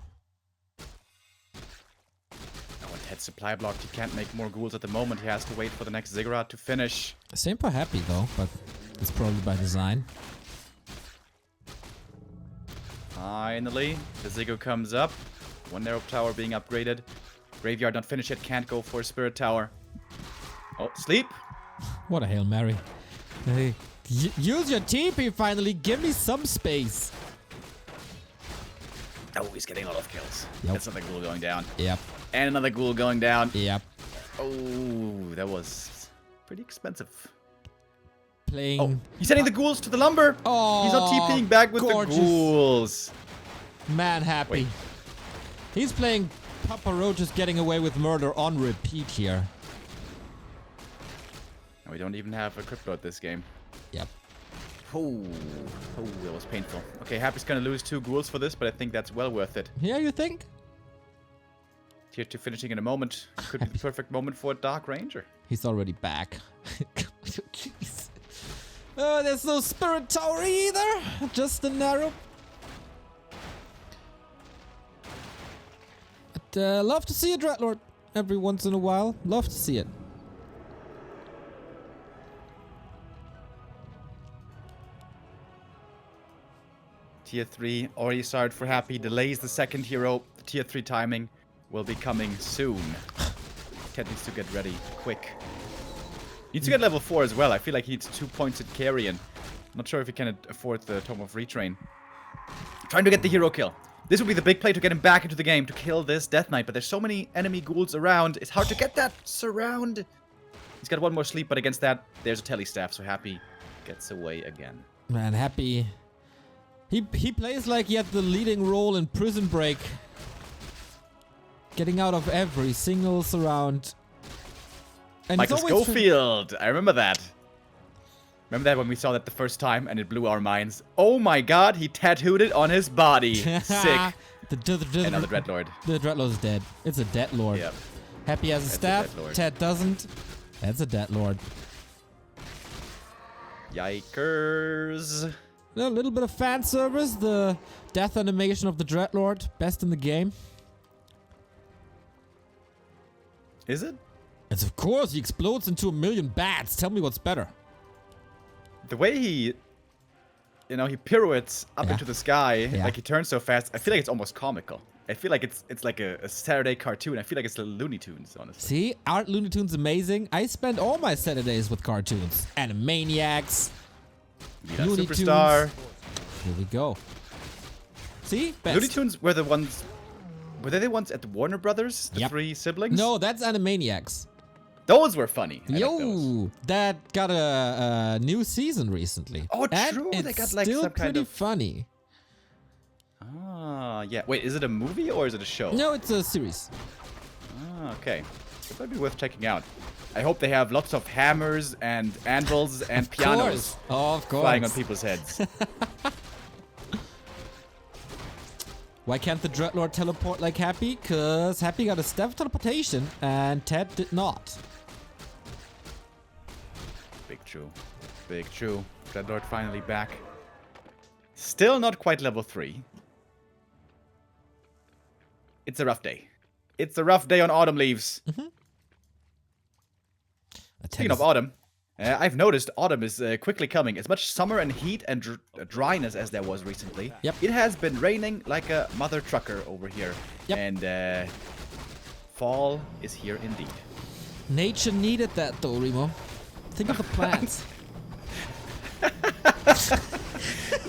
TeD supply blocked. He can't make more ghouls at the moment. He has to wait for the next Ziggurat to finish. Same for Happy though, but it's probably by design. Finally, the Ziggo comes up. One Narrow Tower being upgraded. Graveyard not finished yet. Can't go for Spirit Tower. Oh, sleep. What a Hail Mary. Hey, use your TP finally. Give me some space. Oh, he's getting a lot of kills. Yep. That's another ghoul going down. Yep. And another ghoul going down. Yep. Oh, that was pretty expensive. Playing. Oh, he's sending the ghouls to the lumber. Oh, he's not TPing back with gorgeous. the ghouls. Man, Happy. Wait. He's playing Papa Roach is getting away with murder on repeat here. And we don't even have a crypto at this game. Yep. Oh, that was painful. Okay, Happy's gonna lose 2 ghouls for this, but I think that's well worth it. Yeah, you think? Tier 2 finishing in a moment. Could be the perfect moment for a Dark Ranger. He's already back. Jeez. Oh, there's no Spirit Tower either. Just a narrow. But, love to see a Dreadlord every once in a while. Love to see it. Tier 3 already started for Happy. Delays the second hero. The Tier 3 timing will be coming soon. TeD needs to get ready quick. Needs to get level 4 as well. I feel like he needs 2 points at Carrion. Not sure if he can afford the Tome of Retrain. Trying to get the hero kill. This would be the big play to get him back into the game, to kill this Death Knight. But there's so many enemy ghouls around. It's hard to get that surround. He's got one more sleep, but against that, there's a telestaff, so Happy gets away again. Man, Happy. He plays like he had the leading role in Prison Break. Getting out of every single surround. And Michael Schofield. I remember that. Remember that when we saw that the first time and it blew our minds? Oh my god, he tattooed it on his body. Sick. Another Dreadlord. The Dreadlord's dead. It's a Deadlord. Yep. Happy has a staff. TeD doesn't. That's a Deadlord. Yikers. A little bit of fan service. The death animation of the Dreadlord. Best in the game. Is it? It's of course. He explodes into a million bats. Tell me what's better. The way he, you know, he pirouettes up into the sky, like he turns so fast, I feel like it's almost comical. I feel like it's like a Saturday cartoon. I feel like it's the Looney Tunes, honestly. See? Aren't Looney Tunes amazing? I spend all my Saturdays with cartoons. Animaniacs. Looney Superstar. Tunes. Here we go. See? Best. Looney Tunes were the ones... Were they the ones at the Warner Brothers? The three siblings? No, that's Animaniacs. Those were funny. Yo, that got a new season recently. Oh, and true. It's they got like still some kind pretty of funny. Ah, yeah. Wait, is it a movie or is it a show? No, it's a series. Ah, okay. It might be worth checking out. I hope they have lots of hammers and anvils and pianos of course. flying on people's heads. Why can't the Dreadlord teleport like Happy? Cause Happy got a staff teleportation and TeD did not. Big true. Big true. Dreadlord finally back. Still not quite level 3. It's a rough day. It's a rough day on Autumn Leaves. Speaking of autumn, I've noticed autumn is quickly coming. As much summer and heat and dryness as there was recently. Yep. It has been raining like a mother trucker over here. Yep. And fall is here indeed. Nature needed that though, Remo. Think of the plants.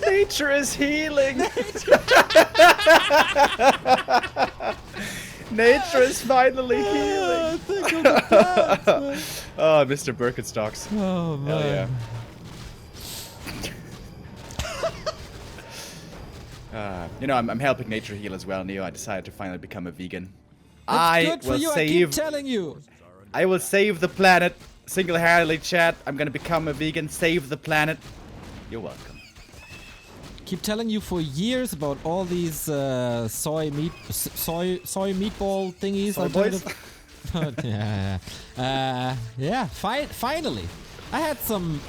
Nature is healing. Nature is finally healing. Think of the plants, man. Oh, Mr. Birkenstocks. Oh man. Hell yeah. You know, I'm helping nature heal as well, Neo. I decided to finally become a vegan. That's good for you. I keep telling you. I will save the planet single-handedly, chat. I'm gonna become a vegan, save the planet. You're welcome. Keep telling you for years about all these soy meatball thingies. Soy boys? Yeah, finally. I had some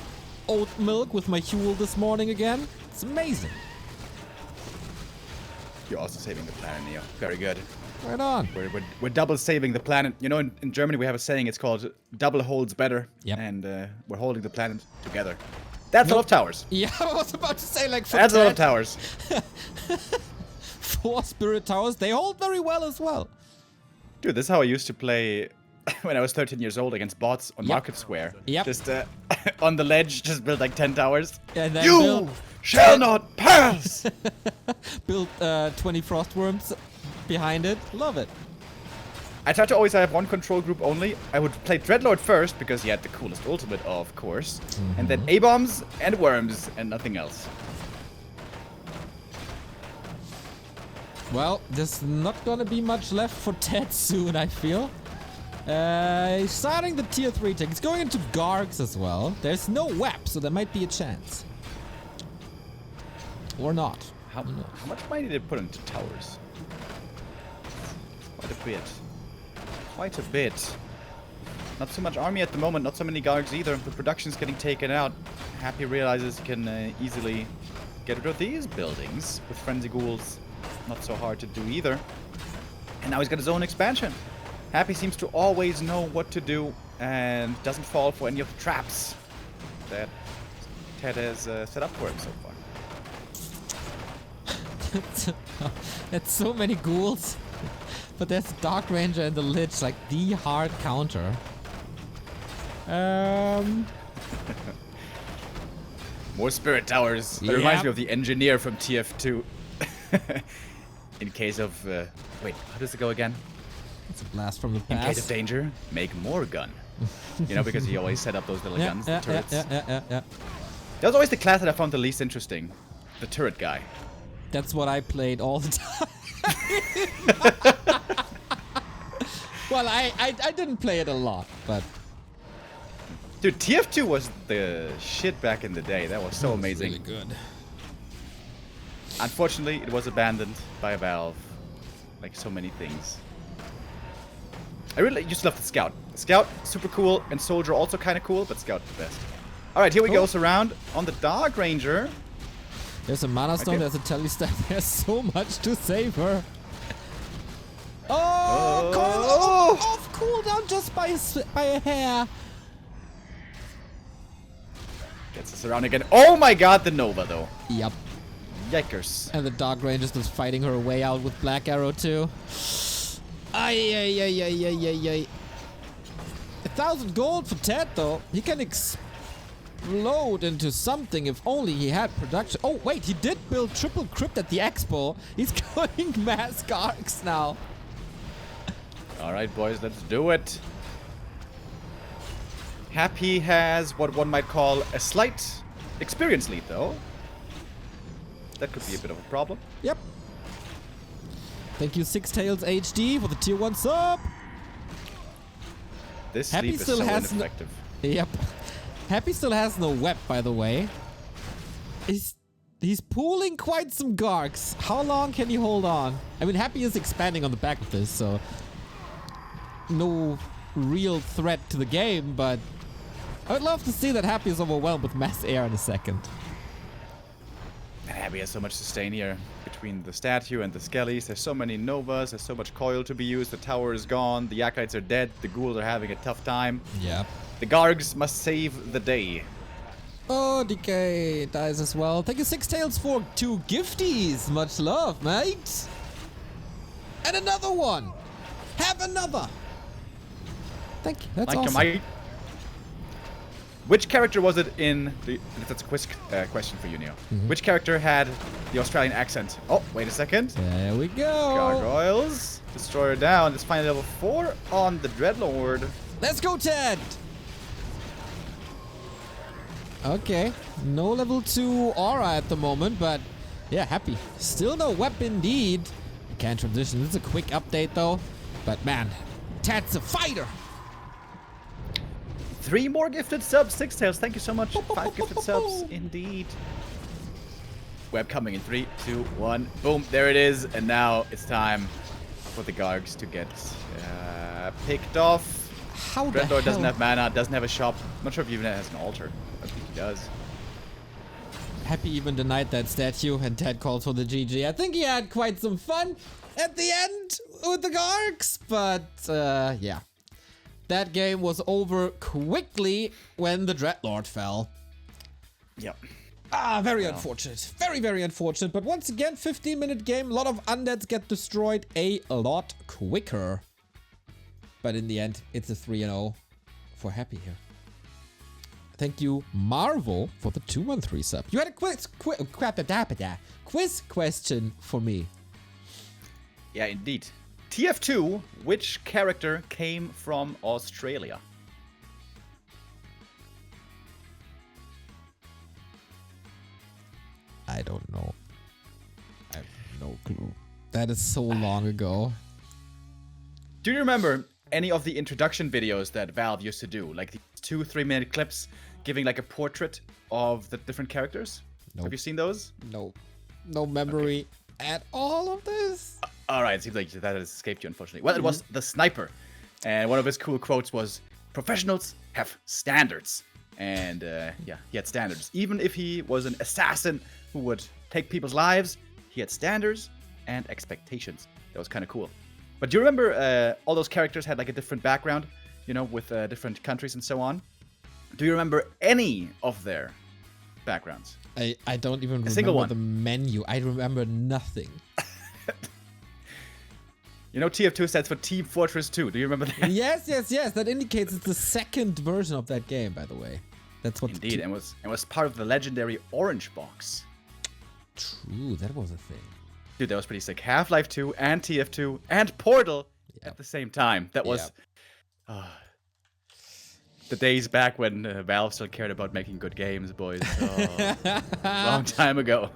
oat milk with my Huel this morning again. It's amazing. You're also saving the planet, Neo. Very good. Right on. We're double saving the planet. You know, in Germany we have a saying. It's called "double holds better." Yep. And we're holding the planet together. That's a lot of towers. Yeah, I was about to say like. That's a lot of towers. 4 spirit towers. They hold very well as well. Dude, this is how I used to play when I was 13 years old against bots on Market Square. Yep. Just on the ledge, just build like 10 towers. And then You shall not pass! build 20 frostworms behind it. Love it. I tried to always have one control group only. I would play Dreadlord first because he had the coolest ultimate, of course. And then A-bombs and worms and nothing else. Well, there's not gonna be much left for TeD soon, I feel. He's starting the tier 3 tech. He's going into Gargs as well. There's no WEP, so there might be a chance. Or not. How much money did they put into towers? Quite a bit. Quite a bit. Not so much army at the moment, not so many guards either. The production's getting taken out. Happy realizes he can easily get rid of these buildings with frenzy ghouls. Not so hard to do either. And now he's got his own expansion. Happy seems to always know what to do and doesn't fall for any of the traps that TeD has set up for him so far. That's so many ghouls. But there's Dark Ranger and the Lich, like the hard counter. More spirit towers. That reminds me of the engineer from TF2. In case of... wait, how does it go again? It's a blast from the In case of past. danger, make more gun. You know, because he always set up those little guns, the turrets. Yeah. That was always the class that I found the least interesting. The turret guy. That's what I played all the time. Well, I didn't play it a lot, but... Dude, TF2 was the shit back in the day. That was so amazing. Really good. Unfortunately, it was abandoned by Valve. Like so many things. I really just love the Scout. Scout, super cool, and Soldier also kind of cool, but Scout the best. Alright, here we go, surround on the Dark Ranger. There's a Mana Stone, there's a Telestat, there's so much to save her. Oh, Coil off cooldown just by a hair. Gets us around again. Oh my god, the Nova though. Yep. Yikers. And the Dark Ranger's just fighting her way out with Black Arrow too. Ay. 1,000 gold for TeD though. He can explode into something if only he had production. Oh wait, he did build triple crypt at the expo. He's going mass Garks now. Alright boys, let's do it. Happy has what one might call a slight experience lead though. That could be a bit of a problem. Yep. Thank you, Six Tails HD, for the tier 1 sub. This Happy sleep is still so has ineffective. Yep. Happy still has no web, by the way. He's pooling quite some Garks. How long can he hold on? I mean, Happy is expanding on the back of this, so no real threat to the game, but I would love to see that Happy is overwhelmed with mass air in a second. And Happy has so much sustain here between the statue and the skellies. There's so many Novas, there's so much coil to be used. The tower is gone, the Yakites are dead, the ghouls are having a tough time. Yep. The Gargs must save the day. Oh, DK dies as well. Thank you, Six Tails, for 2 gifties. Much love, mate. And another one. Have another. Thank you. That's Like awesome. mate. Which character was it in the... That's a quiz question for you, Neo. Which character had the Australian accent? Oh, wait a second. There we go. Gargoyles. Destroyer down. Let's find level 4 on the Dreadlord. Let's go, TeD. Okay. No level 2 aura at the moment, but yeah, Happy. Still no weapon indeed. Can't transition. This is a quick update though. But man, TeD's a fighter. 3 more gifted subs. Six Tails, thank you so much. 5 gifted subs, indeed. Web coming in 3, 2, 1. Boom, there it is. And now it's time for the Gargs to get picked off. How the hell? Dreadlord doesn't have mana, doesn't have a shop. I'm not sure if he even has an altar. I think he does. Happy even denied that statue, and TeD called for the GG. I think he had quite some fun at the end with the Gargs, but yeah. That game was over quickly when the Dreadlord fell. Yep. Ah, very unfortunate. Very, very unfortunate. But once again, 15-minute game. A lot of undeads get destroyed a lot quicker. But in the end, it's a 3-0 for Happy here. Thank you, Marvel, for the 213 sub. You had a quiz question for me. Yeah, indeed. TF2, which character came from Australia? I don't know. I have no clue. That is so long ago. Do you remember any of the introduction videos that Valve used to do? Like the 2-3 minute clips giving like a portrait of the different characters? Nope. Have you seen those? No. No memory at all of this. Alright, it seems like that has escaped you, unfortunately. Well, it was the Sniper. And one of his cool quotes was, "Professionals have standards." And yeah, he had standards. Even if he was an assassin who would take people's lives, he had standards and expectations. That was kind of cool. But do you remember all those characters had like a different background, you know, with different countries and so on? Do you remember any of their backgrounds? I don't even single remember one. the menu. I remember nothing. You know, TF2 stands for Team Fortress 2. Do you remember that? Yes. That indicates it's the second version of that game, by the way. That's what. Indeed, and was part of the legendary Orange Box. True, that was a thing. Dude, that was pretty sick. Half-Life 2 and TF2 and Portal at the same time. That was the days back when Valve still cared about making good games, boys. Oh, long time ago.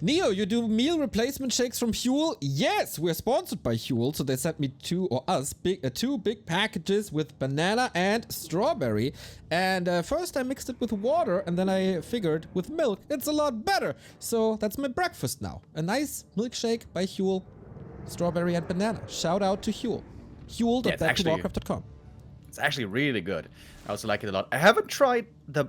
Neo, you do meal replacement shakes from Huel? Yes, we're sponsored by Huel, so they sent me two big packages with banana and strawberry. And first I mixed it with water, and then I figured with milk it's a lot better. So that's my breakfast now. A nice milkshake by Huel, strawberry and banana. Shout out to Huel. Huel.backtowarcraft.com. It's actually really good. I also like it a lot. I haven't tried the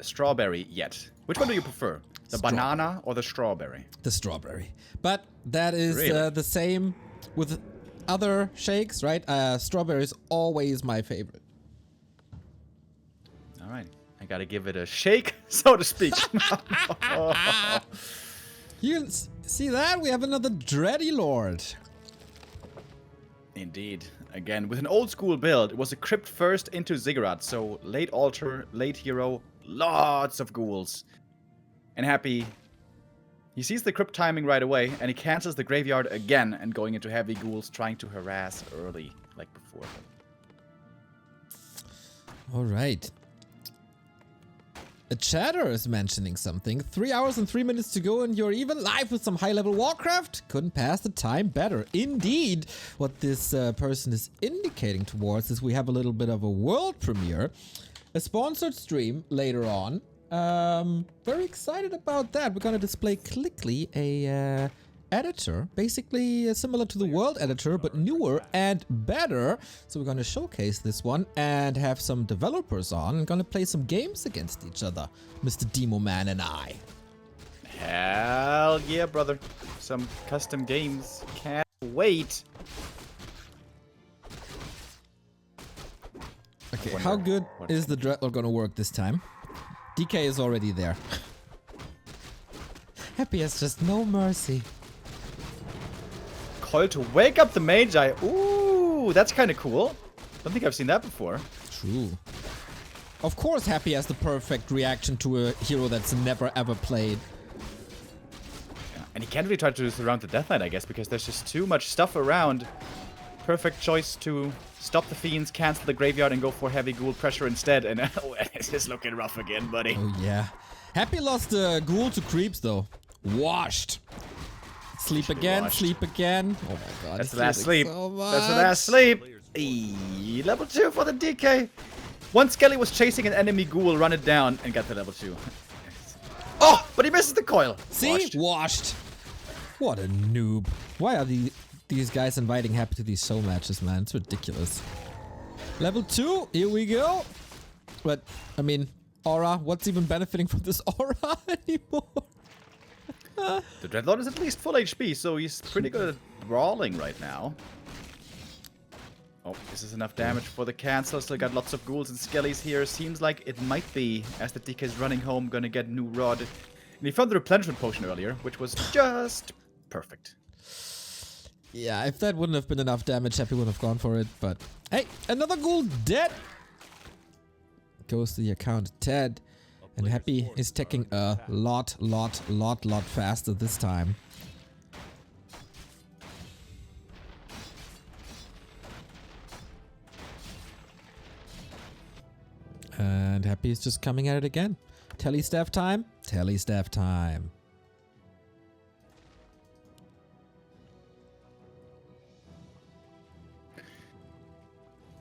strawberry yet. Which one do you prefer? The banana or the strawberry? The strawberry. But that is Really? the same with other shakes, right? Strawberry is always my favorite. All right. I gotta give it a shake, so to speak. You can see that? We have another Dready Lord. Indeed. Again, with an old school build, it was a crypt first into Ziggurat, so late altar, late hero, lots of ghouls. And Happy, he sees the crypt timing right away, and he cancels the graveyard again and going into heavy ghouls, trying to harass early, like before. Alright. A chatter is mentioning something. 3 hours and 3 minutes to go and you're even live with some high-level Warcraft? Couldn't pass the time better. Indeed, what this person is indicating towards is we have a little bit of a world premiere. A sponsored stream later on. Very excited about that. We're gonna display Clickly, a editor, basically similar to the world editor, but newer and better. So we're gonna showcase this one and have some developers on and gonna play some games against each other, Mr. Demo Man and I. Hell yeah, brother. Some custom games. Can't wait. Okay, how good is the Dreadlord gonna work this time? DK is already there. Happy has just no mercy. Coil to wake up the Magi. Ooh, that's kind of cool. Don't think I've seen that before. True. Of course, Happy has the perfect reaction to a hero that's never ever played. Yeah, and he can't really try to surround the Death Knight, I guess, because there's just too much stuff around. Perfect choice to stop the Fiends, cancel the Graveyard, and go for heavy ghoul pressure instead. And oh, this is looking rough again, buddy. Oh yeah. Happy lost Ghoul to Creeps though. Washed. Sleep again, washed. sleep again. Oh my god. That's he's the last losing sleep. so That's the much. last sleep. Eee, level 2 for the DK. One Skelly was chasing an enemy ghoul, run it down, and got to level 2. Oh, but he misses the coil. See? Washed. What a noob. Why are these guys inviting Happy to these show matches, man? It's ridiculous. Level 2, here we go. But, I mean, aura, what's even benefiting from this aura anymore? The Dreadlord is at least full HP, so he's pretty good at brawling right now. Oh, this is enough damage for the cancel. Still got lots of ghouls and skellies here. Seems like it might be, as the DK is running home, gonna get new rod. And he found the replenishment potion earlier, which was just perfect. Yeah, if that wouldn't have been enough damage, Happy would have gone for it, but... Hey, another ghoul dead! Goes to the account TeD. And Happy is taking a lot faster this time. And Happy is just coming at it again. Telestaff time. Telestaff time.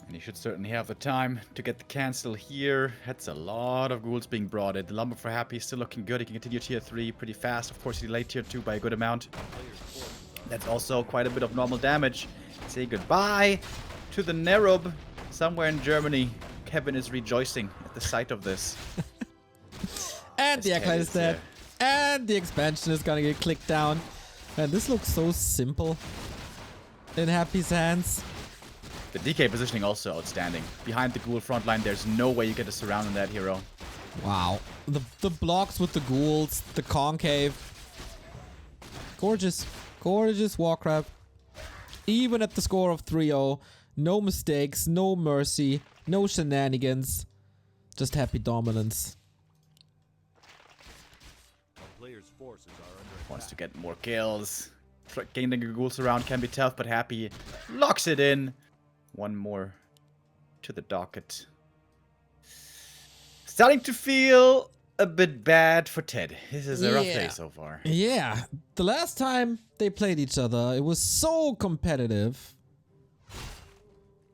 And he should certainly have the time to get the cancel here. That's a lot of ghouls being brought in. The lumber for Happy is still looking good. He can continue tier 3 pretty fast. Of course, he delayed tier 2 by a good amount. That's also quite a bit of normal damage. Say goodbye to the Nerub. Somewhere in Germany, Kevin is rejoicing at the sight of this. And the Yes, Acolyte is TeD dead. is And the expansion is gonna get clicked down. And this looks so simple in Happy's hands. The DK positioning also outstanding. Behind the ghoul front line, there's no way you get a surround on that hero. Wow. The blocks with the ghouls, the concave. Gorgeous. Gorgeous Warcraft. Even at the score of 3-0. No mistakes, no mercy, no shenanigans. Just Happy dominance. A player's forces are under Wants to get more kills. Gaining a ghouls around can be tough, but Happy locks it in. One more to the docket. Starting to feel a bit bad for TeD. This is a rough day so far. Yeah, the last time they played each other, it was so competitive.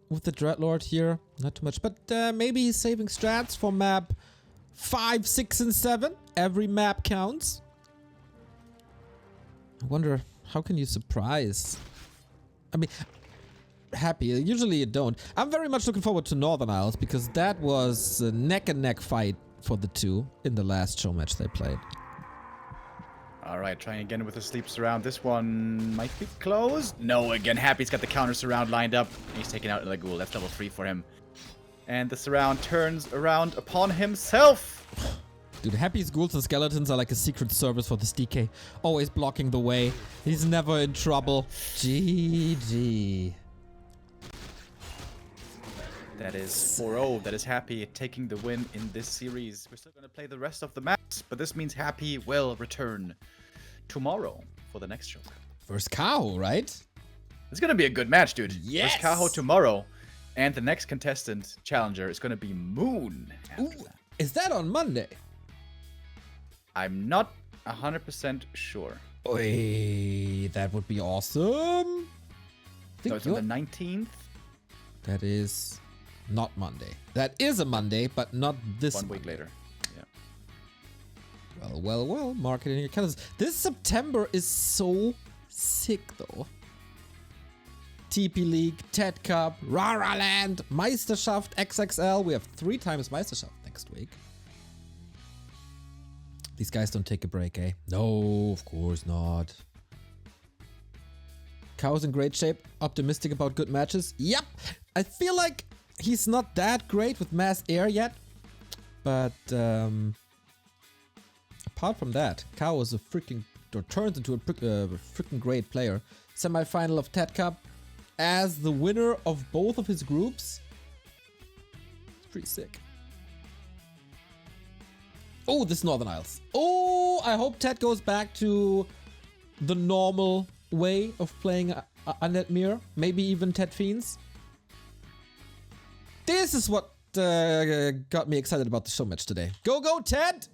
With the Dreadlord here, not too much, but maybe he's saving strats for map 5, 6, and 7. Every map counts. I wonder, how can you surprise? I mean, Happy. Usually you don't. I'm very much looking forward to Northern Isles because that was a neck and neck fight for the two in the last show match they played. Alright, trying again with the sleep surround. This one might be closed. No, again, Happy's got the counter surround lined up. He's taking out another ghoul. That's level 3 for him. And the surround turns around upon himself. Dude, Happy's ghouls and skeletons are like a secret service for this DK. Always blocking the way. He's never in trouble. GG. That is 4-0. That is Happy taking the win in this series. We're still going to play the rest of the maps, but this means Happy will return tomorrow for the next show. Versus Kaho, right? It's going to be a good match, dude. Yes. Versus Kaho tomorrow. And the next contestant challenger is going to be Moon. Ooh, is that on Monday? I'm not 100% sure. Oi, that would be awesome. So it's on the 19th? That is not Monday. That is a Monday, but not this 1 week Monday. later. Yeah. Well, mark it in your calendars. This September is so sick, though. TP League, TeD Cup, Rara Land, Meisterschaft XXL. We have 3 times Meisterschaft next week. These guys don't take a break, eh? No, of course not. Kao's in great shape. Optimistic about good matches. Yep. I feel like he's not that great with mass air yet. But apart from that, Kao is a freaking, or turns into a freaking great player. Semi-final of TeD Cup as the winner of both of his groups. It's pretty sick. Oh, this Northern Isles. Oh, I hope TeD goes back to the normal way of playing Undead Mirror. Maybe even TeD Fiends. This is what got me excited about the show match today. Go, go, TeD!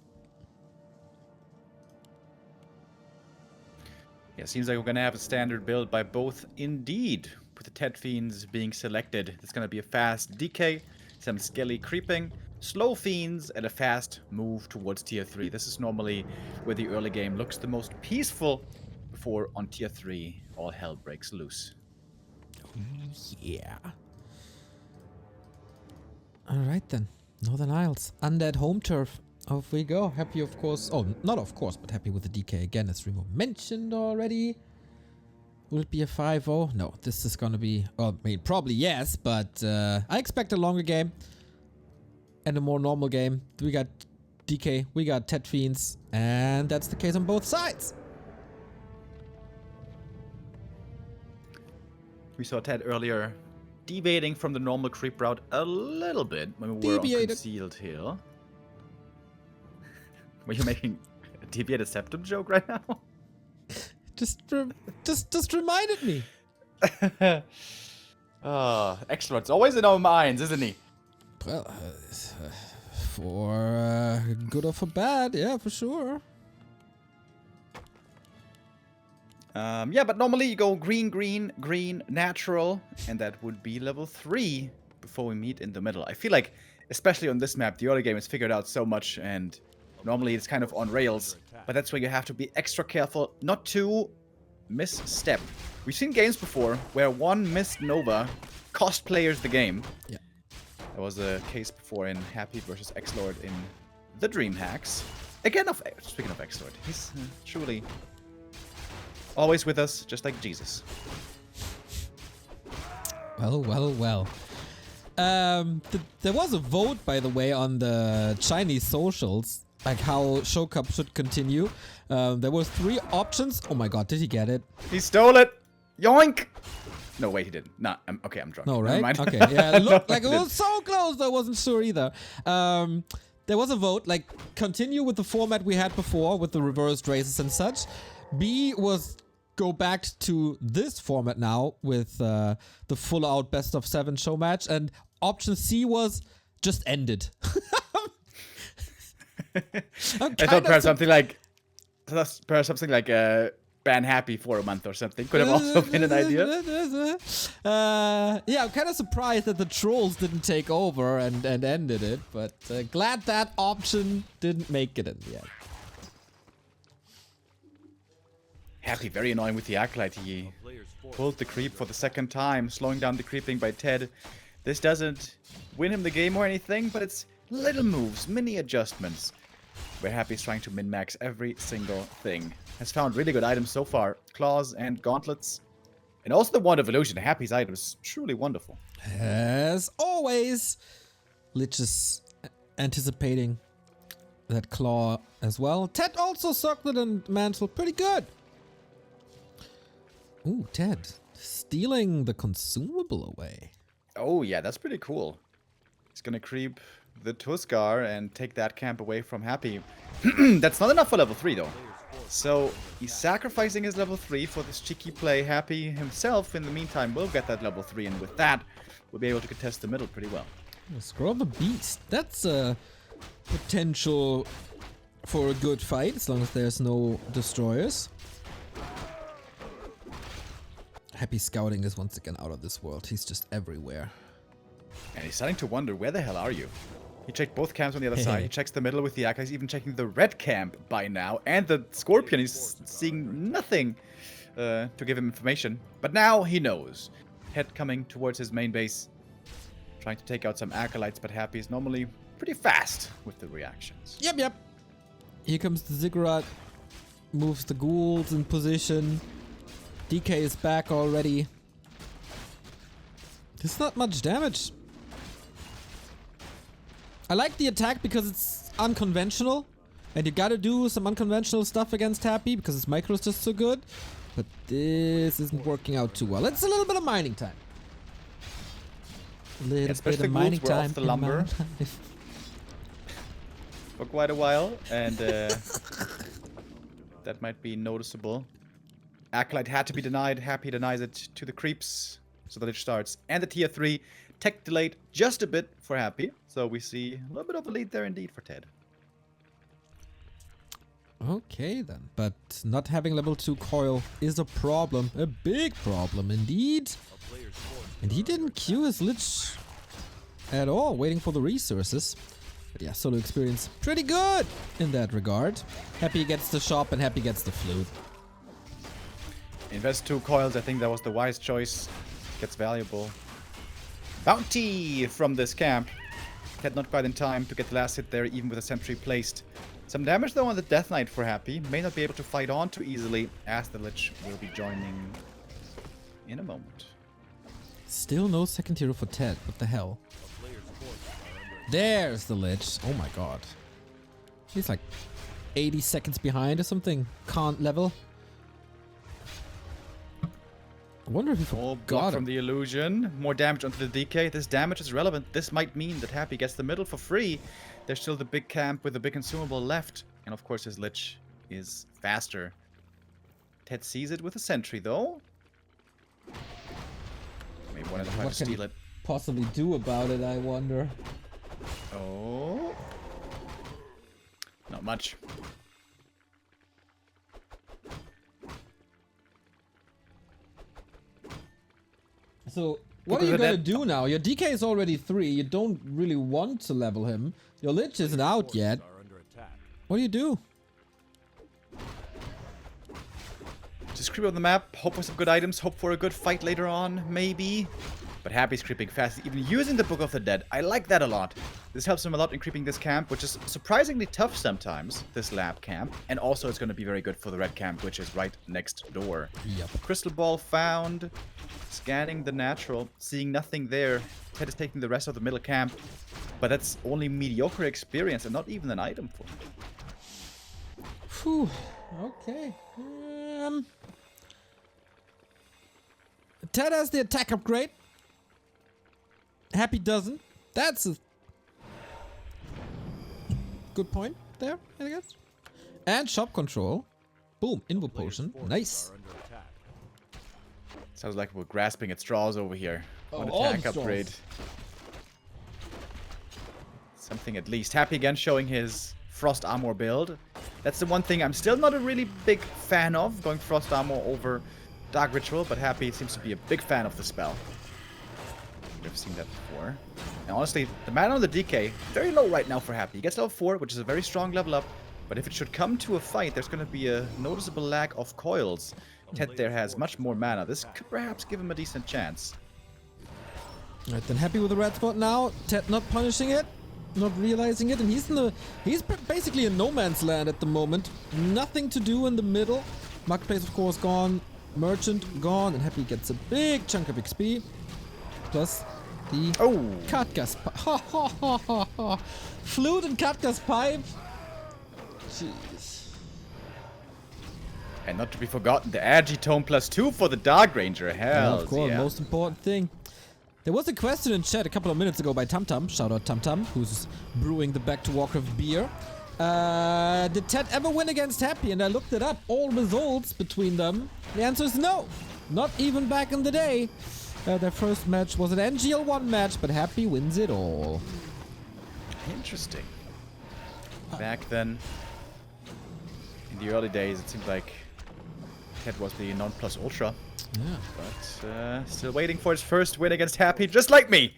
Yeah, seems like we're going to have a standard build by both indeed. With the TeD Fiends being selected. It's going to be a fast DK, some skelly creeping, slow Fiends, and a fast move towards tier 3. This is normally where the early game looks the most peaceful before on tier 3 all hell breaks loose. Yeah. Alright then. Northern Isles. Undead home turf. Off we go. Happy, of course. Oh, not of course, but happy with the DK again, as Remo mentioned already. Will it be a 5-0? No, this is gonna be... Oh, I mean, probably yes, but I expect a longer game. And a more normal game. We got DK, we got TeD Fiends, and that's the case on both sides. We saw TeD earlier deviating from the normal creep route a little bit when we were on concealed hill. Were you making a deviated septum joke right now? Just reminded me. Excellent. It's always in our minds, isn't he? Well, for good or for bad, yeah, for sure. Yeah, but normally you go green, green, green, natural, and that would be level 3 before we meet in the middle. I feel like, especially on this map, the early game is figured out so much, and normally it's kind of on rails, but that's where you have to be extra careful not to misstep. We've seen games before where one missed Nova cost players the game. Yeah. There was a case before in Happy versus X-Lord in the Dream Hacks. Again, speaking of X-Lord, he's truly always with us, just like Jesus. Well. There was a vote, by the way, on the Chinese socials, like how Show Cup should continue. There was 3 options. Oh my god, did he get it? He stole it! Yoink! No, wait, he didn't. Nah, I'm drunk. No, right? Never mind. Okay, yeah, it looked like it was so close, I wasn't sure either. There was a vote, like, continue with the format we had before, with the reversed races and such. B was go back to this format now with the full out best of 7 show match, and option C was just end it. I thought perhaps something like ban Happy for a month or something could have also been an idea. Yeah, I'm kind of surprised that the trolls didn't take over and ended it, but glad that option didn't make it in the end. Happy, very annoying with the Acolyte. He pulled the creep for the second time, slowing down the creeping by TeD. This doesn't win him the game or anything, but it's little moves, mini adjustments, where Happy's trying to min-max every single thing. Has found really good items so far, claws and gauntlets. And also the Wand of Illusion. Happy's item is truly wonderful. As always, Lich is anticipating that claw as well. TeD also circlet and mantle pretty good. Ooh, TeD stealing the consumable away. Oh yeah, that's pretty cool. He's gonna creep the Tuskar and take that camp away from Happy. That's not enough for level 3 though. So he's sacrificing his level 3 for this cheeky play. Happy himself, in the meantime, will get that level 3, and with that, we'll be able to contest the middle pretty well. Scroll of the Beast. That's a potential for a good fight, as long as there's no destroyers. Happy scouting is once again out of this world. He's just everywhere. And he's starting to wonder, where the hell are you? He checked both camps on the other side. He checks the middle with the Aka. He's even checking the red camp by now. And the Scorpion. He's seeing nothing to give him information. But now he knows. Head coming towards his main base. Trying to take out some Acolytes, but Happy is normally pretty fast with the reactions. Yep. Here comes the Ziggurat. Moves the ghouls in position. DK is back already. There's not much damage. I like the attack because it's unconventional. And you gotta do some unconventional stuff against Happy because his micro is just so good. But this isn't working out too well. It's a little bit of mining time. A little bit of mining time. Off the lumber for quite a while. And that might be noticeable. Acolyte had to be denied. Happy denies it to the creeps. So the Lich starts. And the tier 3. Tech delayed just a bit for Happy. So we see a little bit of a lead there indeed for TeD. Okay then. But not having level 2 coil is a problem. A big problem indeed. And he didn't queue his Lich at all, waiting for the resources. But yeah, solo experience pretty good in that regard. Happy gets the shop and Happy gets the flute. Invest 2 coils. I think that was the wise choice. Gets valuable bounty from this camp. TeD not quite in time to get the last hit there, even with a sentry placed. Some damage though on the Death Knight for Happy. May not be able to fight on too easily, as the Lich will be joining in a moment. Still no second hero for TeD. What the hell? There's the Lich. Oh my god. He's like 80 seconds behind or something. Can't level. I wonder if he forgot from the illusion. More damage onto the DK. This damage is relevant. This might mean that Happy gets the middle for free. There's still the big camp with the big consumable left. And of course his Lich is faster. TeD sees it with a sentry though. Maybe one of them tried to steal it. Possibly do about it, I wonder. Oh. Not much. So, what are you gonna do now? Your DK is already 3. You don't really want to level him. Your Lich isn't out yet. What do you do? Just creep on the map, hope for some good items, hope for a good fight later on, maybe. But Happy's creeping fast, even using the Book of the Dead. I like that a lot. This helps him a lot in creeping this camp, which is surprisingly tough sometimes, this lab camp. And also it's going to be very good for the red camp, which is right next door. Yep. Crystal ball found. Scanning the natural, seeing nothing there. TeD is taking the rest of the middle camp. But that's only mediocre experience and not even an item for him. Whew. Okay. TeD has the attack upgrade. Happy doesn't. That's a good point there, I guess. And shop control. Boom, Invo Potion. Nice. Are under attack. Sounds like we're grasping at straws over here. One all attack the straws. upgrade. Something at least. Happy again showing his Frost Armor build. That's the one thing I'm still not a really big fan of, going Frost Armor over Dark Ritual, but Happy seems to be a big fan of the spell. We've seen that before. And honestly, the mana on the DK, very low right now for Happy. He gets level 4, which is a very strong level up, but if it should come to a fight, there's going to be a noticeable lack of coils. TeD there has much more mana. This could perhaps give him a decent chance. Alright, then Happy with the red spot now. TeD not punishing it, not realizing it, and he's basically in no man's land at the moment. Nothing to do in the middle. Marketplace, of course, gone. Merchant gone, and Happy gets a big chunk of XP. Plus the Katgas pipe. Flute and Katgas pipe. Jeez. And not to be forgotten, the Agitome +2 for the Dark Ranger. Hell, Of course, yeah. most important thing. There was a question in chat a couple of minutes ago by TumTum. Shout out TumTum, who's brewing the Back to Warcraft beer. Did TeD ever win against Happy? And I looked it up. All results between them. The answer is no. Not even back in the day. Their first match was an NGL1 match, but Happy wins it all. Interesting. Back then, in the early days, it seemed like TeD was the non-plus-ultra. Yeah. But still waiting for his first win against Happy, just like me.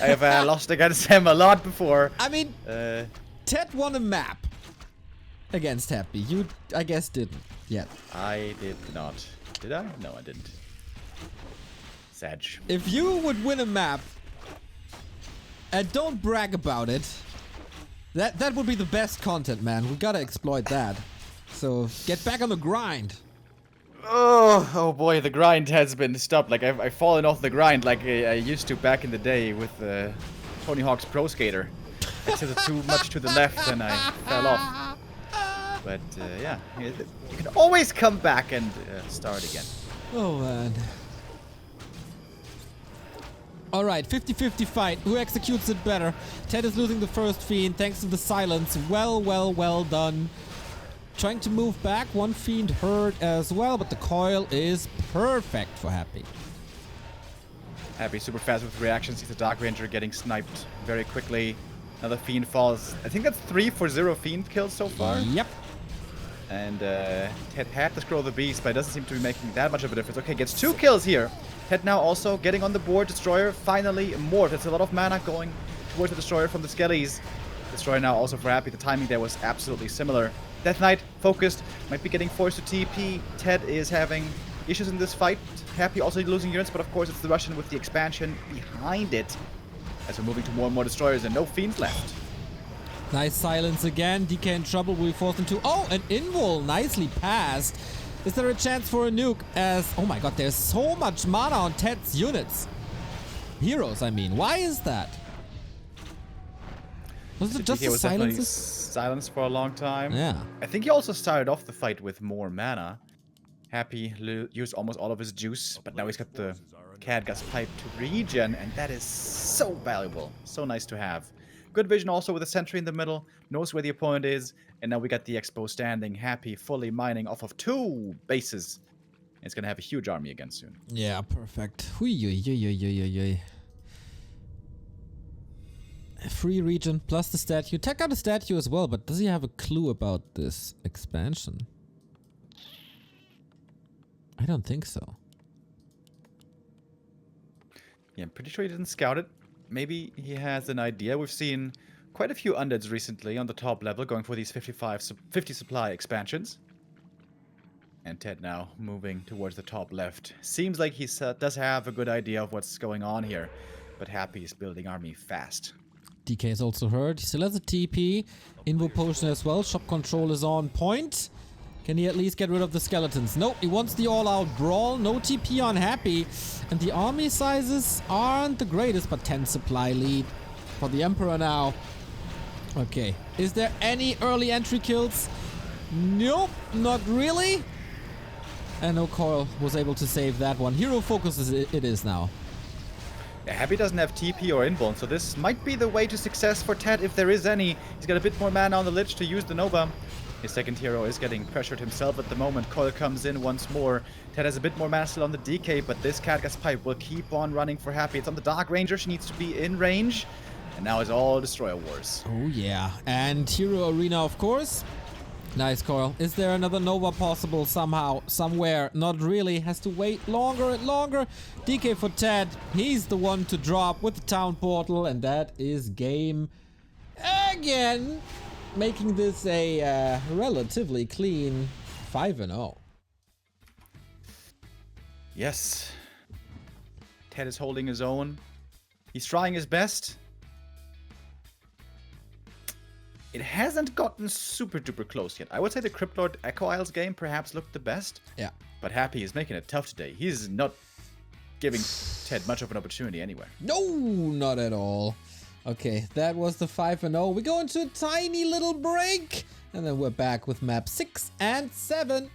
I have lost against him a lot before. I mean, TeD won a map against Happy. You, I guess, didn't yet. I did not. Did I? No, I didn't. Sag. If you would win a map and don't brag about it, that would be the best content, man. We gotta exploit that. So get back on the grind. Oh boy, the grind has been stopped. Like I've fallen off the grind like I used to back in the day with Tony Hawk's Pro Skater. I tilted too much to the left and I fell off. But yeah, you can always come back and start again. Oh man. Alright, 50-50 fight. Who executes it better? TeD is losing the first Fiend thanks to the silence. Well done. Trying to move back. One Fiend hurt as well, but the coil is perfect for Happy. Happy super fast with reactions. Sees the Dark Ranger getting sniped very quickly. Another Fiend falls. I think that's 3 for 0 Fiend kills so far. Yep. And TeD had to scroll the beast, but it doesn't seem to be making that much of a difference. Okay, gets 2 kills here. TeD now also getting on the board. Destroyer finally morphed. It's a lot of mana going towards the Destroyer from the Skellies. Destroyer now also for Happy. The timing there was absolutely similar. Death Knight focused, might be getting forced to TP. TeD is having issues in this fight. Happy also losing units, but of course it's the Russian with the expansion behind it. As we're moving to more and more Destroyers and no Fiends left. Nice silence again. DK in trouble. We force him to... Oh, an invul. Nicely passed. Is there a chance for a nuke? As... Oh my god, there's so much mana on TeD's units. Heroes, I mean. Why is that? Was it just DK the was definitely silences? silenced for a long time. Yeah. I think he also started off the fight with more mana. Happy used almost all of his juice, but now he's got the Katgas pipe to regen, and that is so valuable. So nice to have. Good vision also with a sentry in the middle, knows where the opponent is, and now we got the Expo standing. Happy, fully mining off of 2 bases. It's gonna have a huge army again soon. Yeah, perfect. Free region plus the statue. Take out the statue as well, but does he have a clue about this expansion? I don't think so. Yeah, I'm pretty sure he didn't scout it. Maybe he has an idea. We've seen quite a few undeads recently on the top level going for these 50 supply expansions. And TeD now moving towards the top left. Seems like he does have a good idea of what's going on here. But Happy is building army fast. DK is also hurt. He still has a TP. Invo potion as well. Shop control is on point. Can he at least get rid of the skeletons? Nope, he wants the all-out brawl. No TP on Happy. And the army sizes aren't the greatest, but 10 supply lead for the Emperor now. Okay, is there any early entry kills? Nope, not really. And no coil was able to save that one. Hero focus it is now. Yeah, Happy doesn't have TP or Inborn, so this might be the way to success for TeD if there is any. He's got a bit more mana on the Lich to use the Nova. His second hero is getting pressured himself at the moment. Coil comes in once more. TeD has a bit more mana still on the DK, but this Catgas Pipe will keep on running for Happy. It's on the Dark Ranger. She needs to be in range. And now it's all Destroyer Wars. Oh, yeah. And Hero Arena, of course. Nice, Coil. Is there another Nova possible somehow, somewhere? Not really. Has to wait longer and longer. DK for TeD. He's the one to drop with the Town Portal, and that is game again. Making this a relatively clean 5-0. Yes. TeD is holding his own. He's trying his best. It hasn't gotten super duper close yet. I would say the Cryptlord Echo Isles game perhaps looked the best. Yeah. But Happy is making it tough today. He's not giving TeD much of an opportunity anywhere. No, not at all. Okay, that was the 5-0. We go into a tiny little break, and then we're back with map 6 and 7.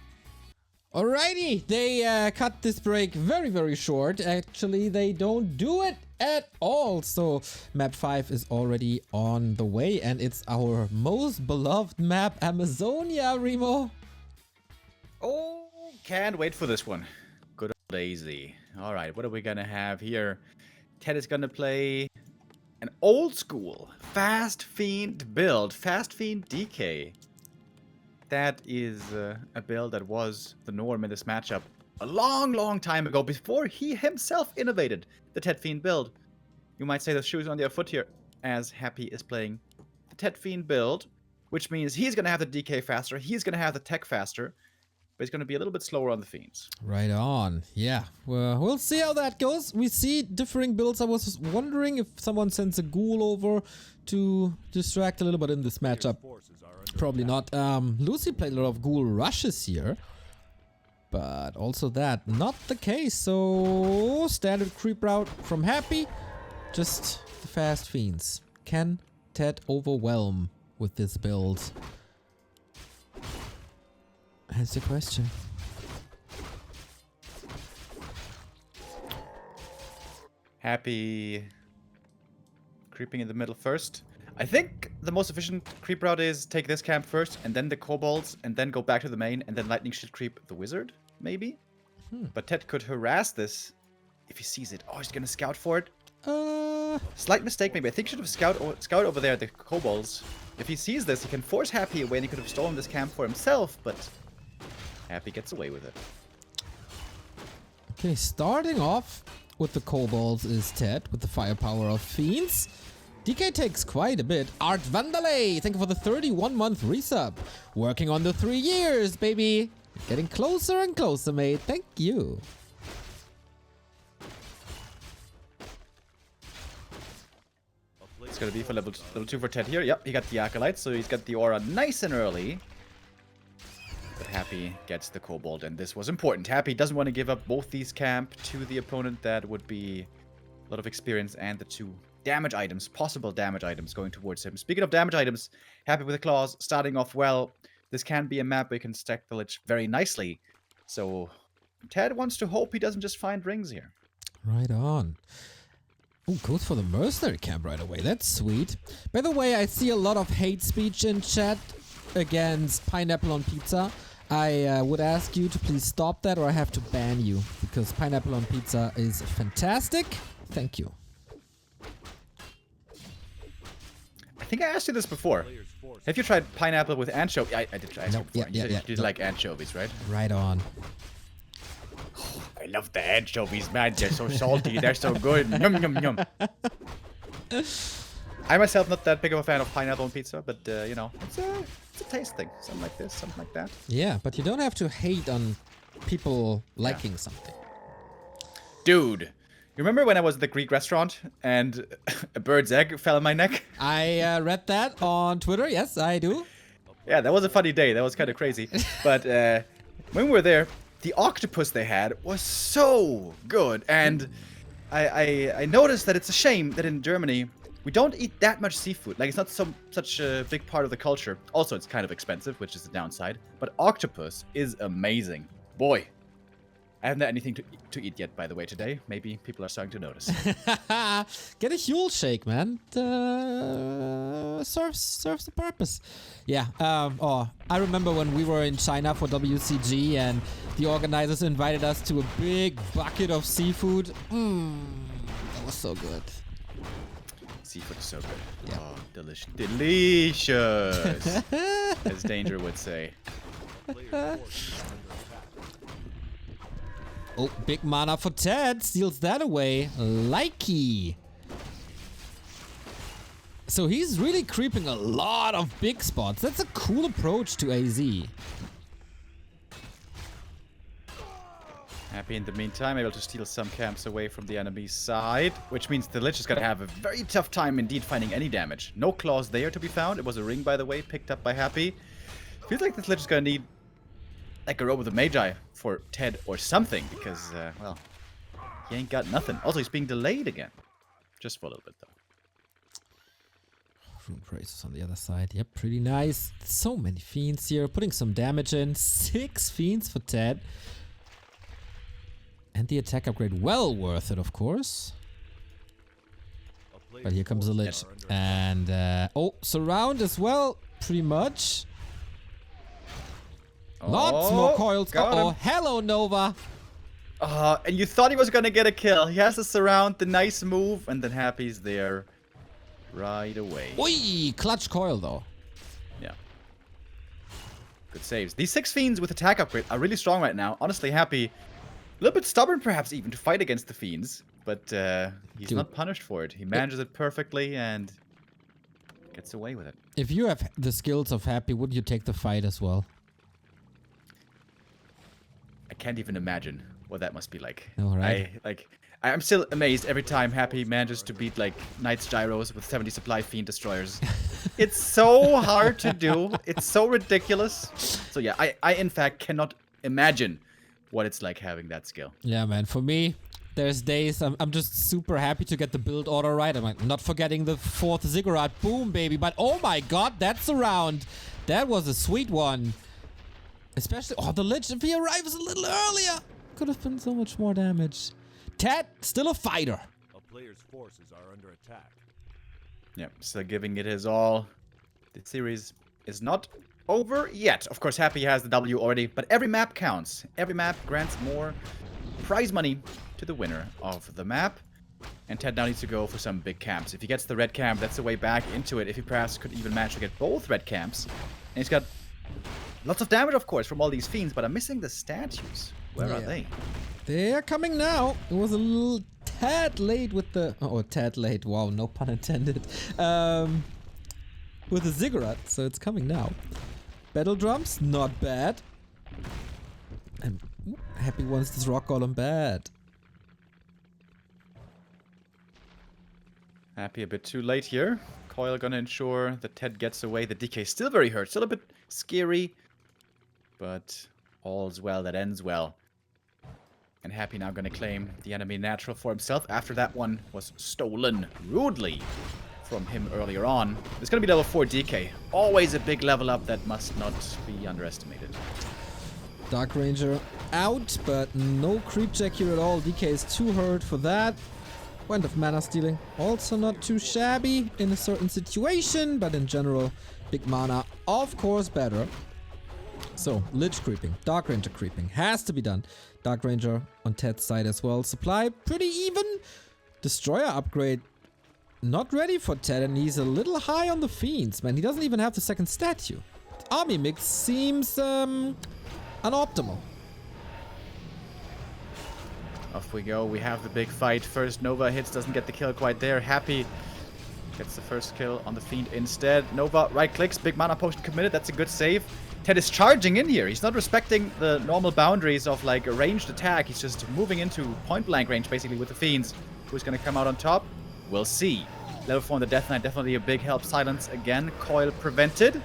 Alrighty, they cut this break very, very short. Actually, they don't do it at all. So map 5 is already on the way, and it's our most beloved map, Amazonia, Remo. Oh, can't wait for this one. Good old Daisy. All right, what are we gonna have here? TeD is gonna play an old school Fast Fiend build, Fast Fiend DK. That is a build that was the norm in this matchup a long, long time ago, before he himself innovated the TeD Fiend build. You might say the shoes on their foot here, as Happy is playing the TeD Fiend build, which means he's going to have the DK faster, he's going to have the tech faster, but he's going to be a little bit slower on the Fiends. Right on. Yeah, well, we'll see how that goes. We see differing builds. I was wondering if someone sends a ghoul over to distract a little bit in this matchup. Probably not. Lucy played a lot of ghoul rushes here, but also that not the case. So standard creep route from Happy, just the fast fiends. Can TeD overwhelm with this build? That's the question. Happy creeping in the middle first. I think the most efficient creep route is take this camp first, and then the kobolds, and then go back to the main, and then lightning shield creep the wizard, maybe? But TeD could harass this if he sees it. Oh, he's gonna scout for it? Slight mistake, maybe. I think he should have scout over there at the kobolds. If he sees this, he can force Happy away, and he could have stolen this camp for himself, but Happy gets away with it. Okay, starting off with the kobolds is TeD with the firepower of fiends. DK takes quite a bit. Art Vandalay, thank you for the 31-month resub. Working on the 3 years, baby. Getting closer and closer, mate. Thank you. It's gonna be for level 2 for TeD here. Yep, he got the Acolyte, so he's got the aura nice and early. But Happy gets the Kobold, and this was important. Happy doesn't want to give up both these camp to the opponent. That would be a lot of experience, and the 2 damage items, possible damage items going towards him. Speaking of damage items, Happy with the claws, starting off well. This can be a map where you can stack the Lich very nicely. So TeD wants to hope he doesn't just find rings here. Right on. Oh, goes for the mercenary camp right away. That's sweet. By the way, I see a lot of hate speech in chat against Pineapple on Pizza. I would ask you to please stop that, or I have to ban you, because Pineapple on Pizza is fantastic. Thank you. I think I asked you this before. Have you tried pineapple with anchovy? I did try it before. Yeah, you like anchovies, right? Right on. Oh, I love the anchovies, man. They're so salty. They're so good. Yum, yum, yum. I myself not that big of a fan of pineapple on pizza, but you know, it's a taste thing. Something like this, something like that. Yeah, but you don't have to hate on people liking something. Dude, you remember when I was at the Greek restaurant and a bird's egg fell on my neck? I read that on Twitter. Yes, I do. Yeah, that was a funny day. That was kind of crazy. But when we were there, the octopus they had was so good. And I noticed that it's a shame that in Germany, we don't eat that much seafood. Like, it's not such a big part of the culture. Also, it's kind of expensive, which is the downside. But octopus is amazing. Boy. I haven't had anything to eat yet, by the way, today. Maybe people are starting to notice. Get a Huel shake, man. Serves the purpose. Yeah. I remember when we were in China for WCG and the organizers invited us to a big bucket of seafood. That was so good. Seafood is so good. Yeah. Oh, delicious. Delicious! As Danger would say. Oh, big mana for TeD. Steals that away. Likey. So he's really creeping a lot of big spots. That's a cool approach to AZ. Happy in the meantime, able to steal some camps away from the enemy side, which means the Lich is going to have a very tough time indeed finding any damage. No claws there to be found. It was a ring, by the way, picked up by Happy. Feels like this Lich is going to need like a robe of the Magi for TeD or something, because, well, he ain't got nothing. Also, he's being delayed again. Just for a little bit, though. Rune Praisers on the other side. Yep, pretty nice. So many Fiends here. Putting some damage in. 6 Fiends for TeD. And the attack upgrade, well worth it, of course. But here comes the Lich. And, oh, surround as well, pretty much. Lots more coils. Uh-oh, hello, Nova. And you thought he was gonna get a kill. He has to surround, the nice move, and then Happy's there right away. Oi, clutch coil, though. Yeah. Good saves. These 6 Fiends with attack upgrade are really strong right now. Honestly, Happy, a little bit stubborn perhaps even to fight against the Fiends, but he's not punished for it. He manages it perfectly and gets away with it. If you have the skills of Happy, wouldn't you take the fight as well? I can't even imagine what that must be like. All right. I'm still amazed every time Happy manages to beat like Knight's Gyros with 70 supply Fiend Destroyers. It's so hard to do. It's so ridiculous. So yeah, I in fact cannot imagine what it's like having that skill. Yeah, man. For me, there's days I'm just super happy to get the build order right. I'm like, not forgetting the 4th Ziggurat. Boom, baby. But oh my god, that's a round. That was a sweet one. Especially, oh, the Lich, if he arrives a little earlier, could have been so much more damage. TeD, still a fighter. A player's forces are under attack. Yeah, so giving it his all. The series is not over yet. Of course, Happy has the W already, but every map counts. Every map grants more prize money to the winner of the map. And TeD now needs to go for some big camps. If he gets the red camp, that's the way back into it. If he perhaps could even manage to get both red camps. And he's got lots of damage, of course, from all these Fiends, but I'm missing the statues. Where are they? They're coming now. It was a little tad late with the... Oh, tad late. Wow, no pun intended. With the Ziggurat, so it's coming now. Battle drums, not bad. And Happy wants this rock golem bad. Happy a bit too late here. Coil gonna ensure that TeD gets away. The DK still very hurt, still a bit scary. But all's well that ends well. And Happy now gonna claim the enemy natural for himself after that one was stolen rudely from him earlier on. It's gonna be level 4 DK. Always a big level up that must not be underestimated. Dark Ranger out, but no creep check here at all. DK is too hurt for that. Point of mana stealing. Also not too shabby in a certain situation, but in general, big mana, of course, better. So, Lich creeping, Dark Ranger creeping, has to be done. Dark Ranger on TeD's side as well. Supply pretty even. Destroyer upgrade not ready for TeD, and he's a little high on the Fiends, man. He doesn't even have the second statue. Army mix seems unoptimal. Off we go. We have the big fight. First Nova hits, doesn't get the kill quite there. Happy gets the first kill on the Fiend instead. Nova right clicks, big mana potion committed. That's a good save. TeD is charging in here. He's not respecting the normal boundaries of like a ranged attack. He's just moving into point blank range basically with the Fiends. Who's going to come out on top? We'll see. Level 4 on the Death Knight, definitely a big help. Silence again. Coil prevented.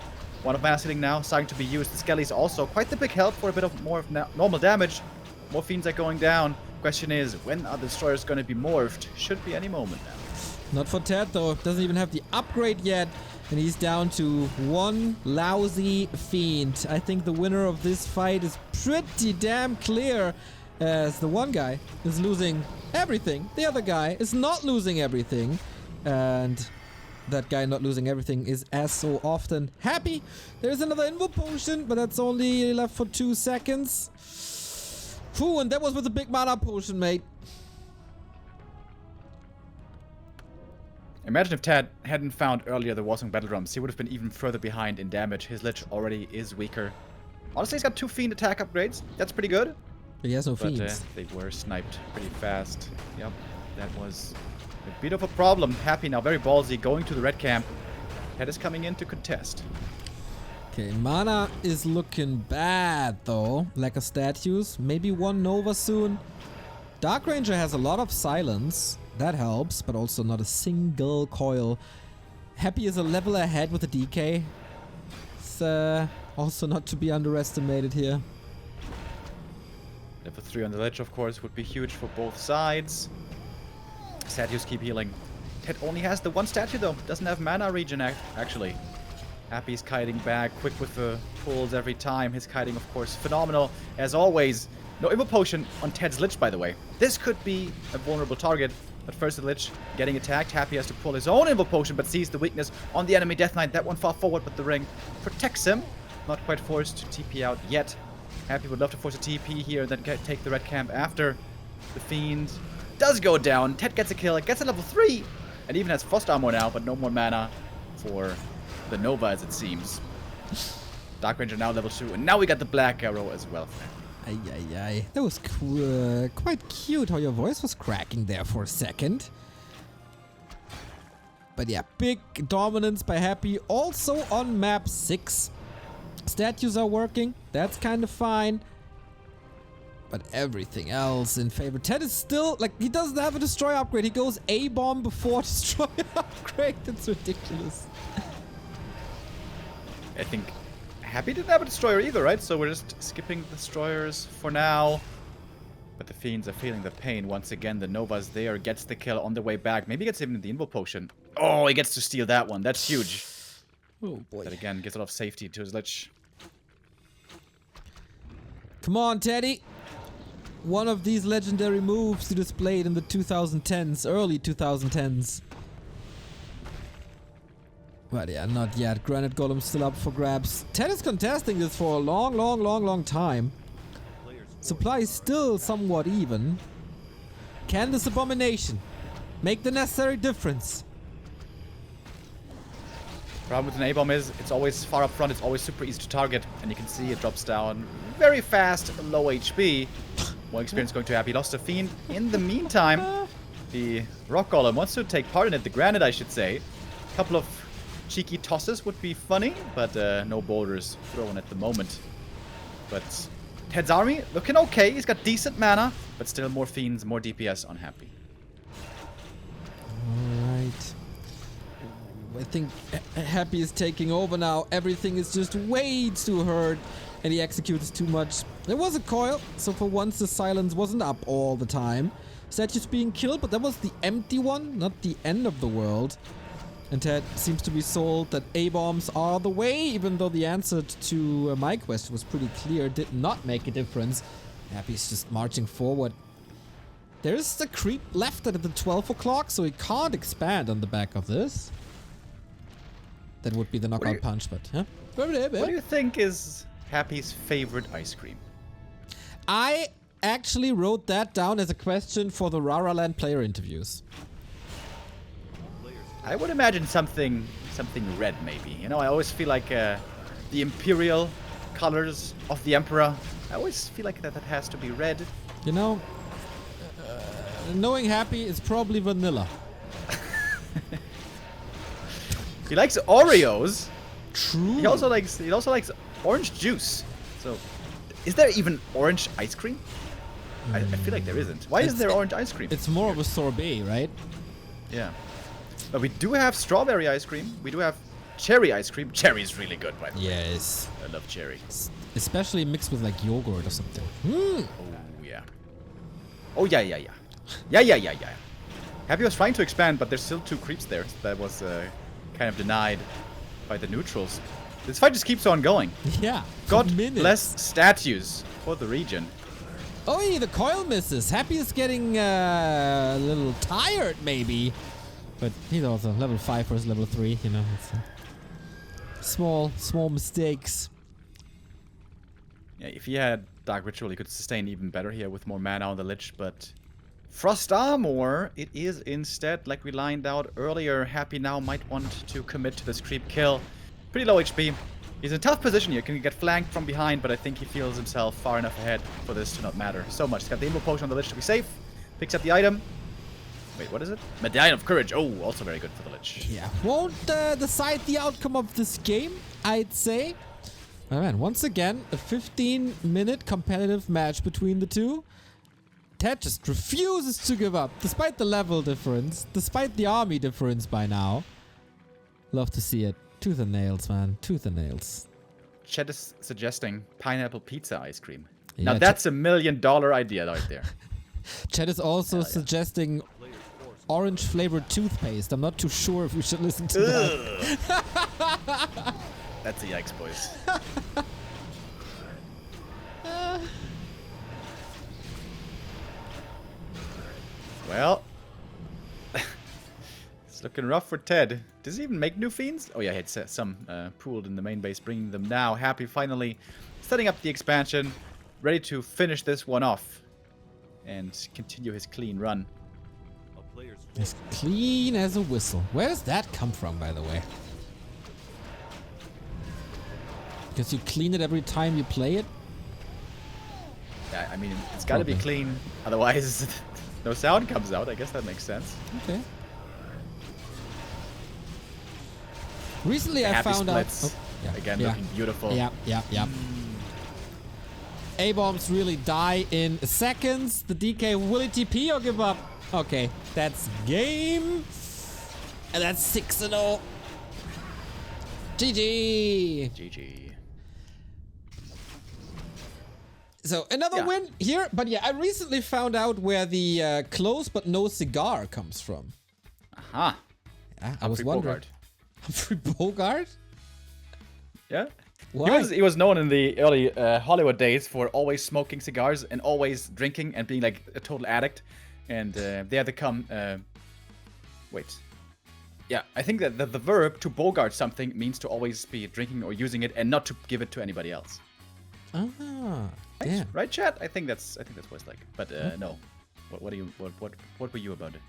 One of mana sitting now, starting to be used. The Skelly's also quite the big help for a bit of more normal damage. More Fiends are going down. Question is, when are the Destroyers going to be morphed? Should be any moment now. Not for TeD though. Doesn't even have the upgrade yet. And he's down to one lousy Fiend. I think the winner of this fight is pretty damn clear. as the one guy is losing everything. The other guy is not losing everything. And that guy not losing everything is, as so often, happy. There's another invo potion, but that's only left for 2 seconds. Phew, and that was with a big mana potion, mate. Imagine if TeD hadn't found earlier the Warsong Battle Drums. He would have been even further behind in damage. His Lich already is weaker. Honestly, he's got 2 Fiend attack upgrades. That's pretty good. But he has no But fiends. they were sniped pretty fast. Yep, that was a bit of a problem. Happy now, very ballsy, going to the red camp. TeD is coming in to contest. Okay, mana is looking bad though. Lack of statues. Maybe 1 Nova soon. Dark Ranger has a lot of silence. That helps, but also not a single coil. Happy is a level ahead with the DK. It's also not to be underestimated here. Level 3 on the ledge, of course, would be huge for both sides. Statues keep healing. TeD only has the 1 statue though. Doesn't have mana regen actually. Happy's kiting back, quick with the pulls every time. His kiting, of course, phenomenal as always. No Invo Potion on TeD's Lich, by the way. This could be a vulnerable target. But first the Lich getting attacked. Happy has to pull his own Invo Potion, but sees the weakness on the enemy Death Knight. That one far forward, but the ring protects him. Not quite forced to TP out yet. Happy would love to force a TP here and then take the red camp after. The Fiend does go down. TeD gets a kill, gets a level 3, and even has Frost Armor now, but no more mana for the Nova, as it seems. Dark Ranger now level 2, and now we got the Black Arrow as well. Ay, ay, ay. That was quite cute how your voice was cracking there for a second. But yeah, big dominance by Happy. Also on map 6. Statues are working. That's kind of fine. But everything else in favor. TeD is still, like, he doesn't have a destroy upgrade. He goes A-bomb before destroy upgrade. That's ridiculous. I think Happy didn't have a destroyer either, right? So we're just skipping the destroyers for now. But the Fiends are feeling the pain once again. The Nova's there, gets the kill on the way back. Maybe gets even the Invo Potion. Oh, he gets to steal that one. That's huge. Oh boy. That again gives a lot of safety to his Lich. Come on, Teddy. One of these legendary moves you displayed in the 2010s, early 2010s. But yeah, not yet. Granite Golem's still up for grabs. TeD is contesting this for a long time. Supply is still somewhat even. Can this abomination make the necessary difference? Problem with an A-bomb is it's always far up front, it's always super easy to target, and you can see it drops down very fast, low HP. More experience going to Happy. Lost a Fiend. In the meantime, the Rock Golem wants to take part in it, the Granite, I should say. A couple of cheeky tosses would be funny, but no boulders thrown at the moment. But TeD's army looking okay. He's got decent mana, but still more Fiends, more DPS on Happy. Alright. I think Happy is taking over now. Everything is just way too hurt, and he executes too much. There was a coil, so for once the silence wasn't up all the time. Statues being killed, but that was the empty one, not the end of the world. And TeD seems to be sold that A-bombs are the way, even though the answer to my question was pretty clear, did not make a difference. Happy's just marching forward. There's a creep left at the 12 o'clock, so he can't expand on the back of this. That would be the knockout punch, but huh? What do you think is Happy's favorite ice cream? I actually wrote that down as a question for the Rara Land player interviews. I would imagine something red, maybe. You know, I always feel like the imperial colors of the Emperor. I always feel like that has to be red. You know, knowing Happy is probably vanilla. He likes Oreos. True. He also likes orange juice. So, is there even orange ice cream? I feel like there isn't. Why isn't there orange ice cream? It's more of a sorbet, right? Yeah. But we do have strawberry ice cream. We do have cherry ice cream. Cherry's really good, by the way. Yes. I love cherry. Especially mixed with like yogurt or something. Oh, yeah. Oh, yeah. Yeah. Happy was trying to expand, but there's still 2 creeps there. That was kind of denied by the neutrals. This fight just keeps on going. Yeah. God minutes. bless statues for the region. Oh, the coil misses. Happy is getting a little tired, maybe. But he's also level 5 versus level 3, you know. It's small mistakes. Yeah, if he had Dark Ritual, he could sustain even better here with more mana on the Lich, but Frost Armor, it is instead, like we lined out earlier. Happy now might want to commit to this creep kill. Pretty low HP. He's in a tough position here. Can get flanked from behind, but I think he feels himself far enough ahead for this to not matter so much. He's got the Immo Potion on the Lich to be safe. Picks up the item. Wait, what is it? Medallion of Courage. Oh, also very good for the Lich. Yeah, won't decide the outcome of this game, I'd say. Oh man, once again, a 15-minute competitive match between the two. TeD just refuses to give up, despite the level difference, despite the army difference by now. Love to see it. Tooth and nails, man. Tooth and nails. Chet is suggesting pineapple pizza ice cream. Yeah, now that's $1 million idea right there. Chet is also suggesting orange-flavored toothpaste. I'm not too sure if we should listen to that. That's a yikes, boys. Well, it's looking rough for TeD. Does he even make new fiends? Oh yeah, he had some pooled in the main base, bringing them now. Happy finally setting up the expansion, ready to finish this one off and continue his clean run. As clean as a whistle. Where does that come from, by the way? Because you clean it every time you play it? Yeah, I mean, it's got to be clean, otherwise no sound comes out. I guess that makes sense. Okay. Recently I Happy found splits. out... Oh, Again, looking beautiful. Yeah. A-bombs really die in seconds. The DK, will he TP or give up? Okay, that's game. And that's 6-0. GG. GG. So another win here. But yeah, I recently found out where the close but no cigar comes from. Aha. Yeah, I was wondering. Bogart. Humphrey Bogart? Yeah. Why? He was known in the early Hollywood days for always smoking cigars and always drinking and being like a total addict. And there they come. Wait. Yeah, I think that the verb to bogart something means to always be drinking or using it and not to give it to anybody else. Ah, damn. Right, chat? I think that's what it's like. But no. What were you about it?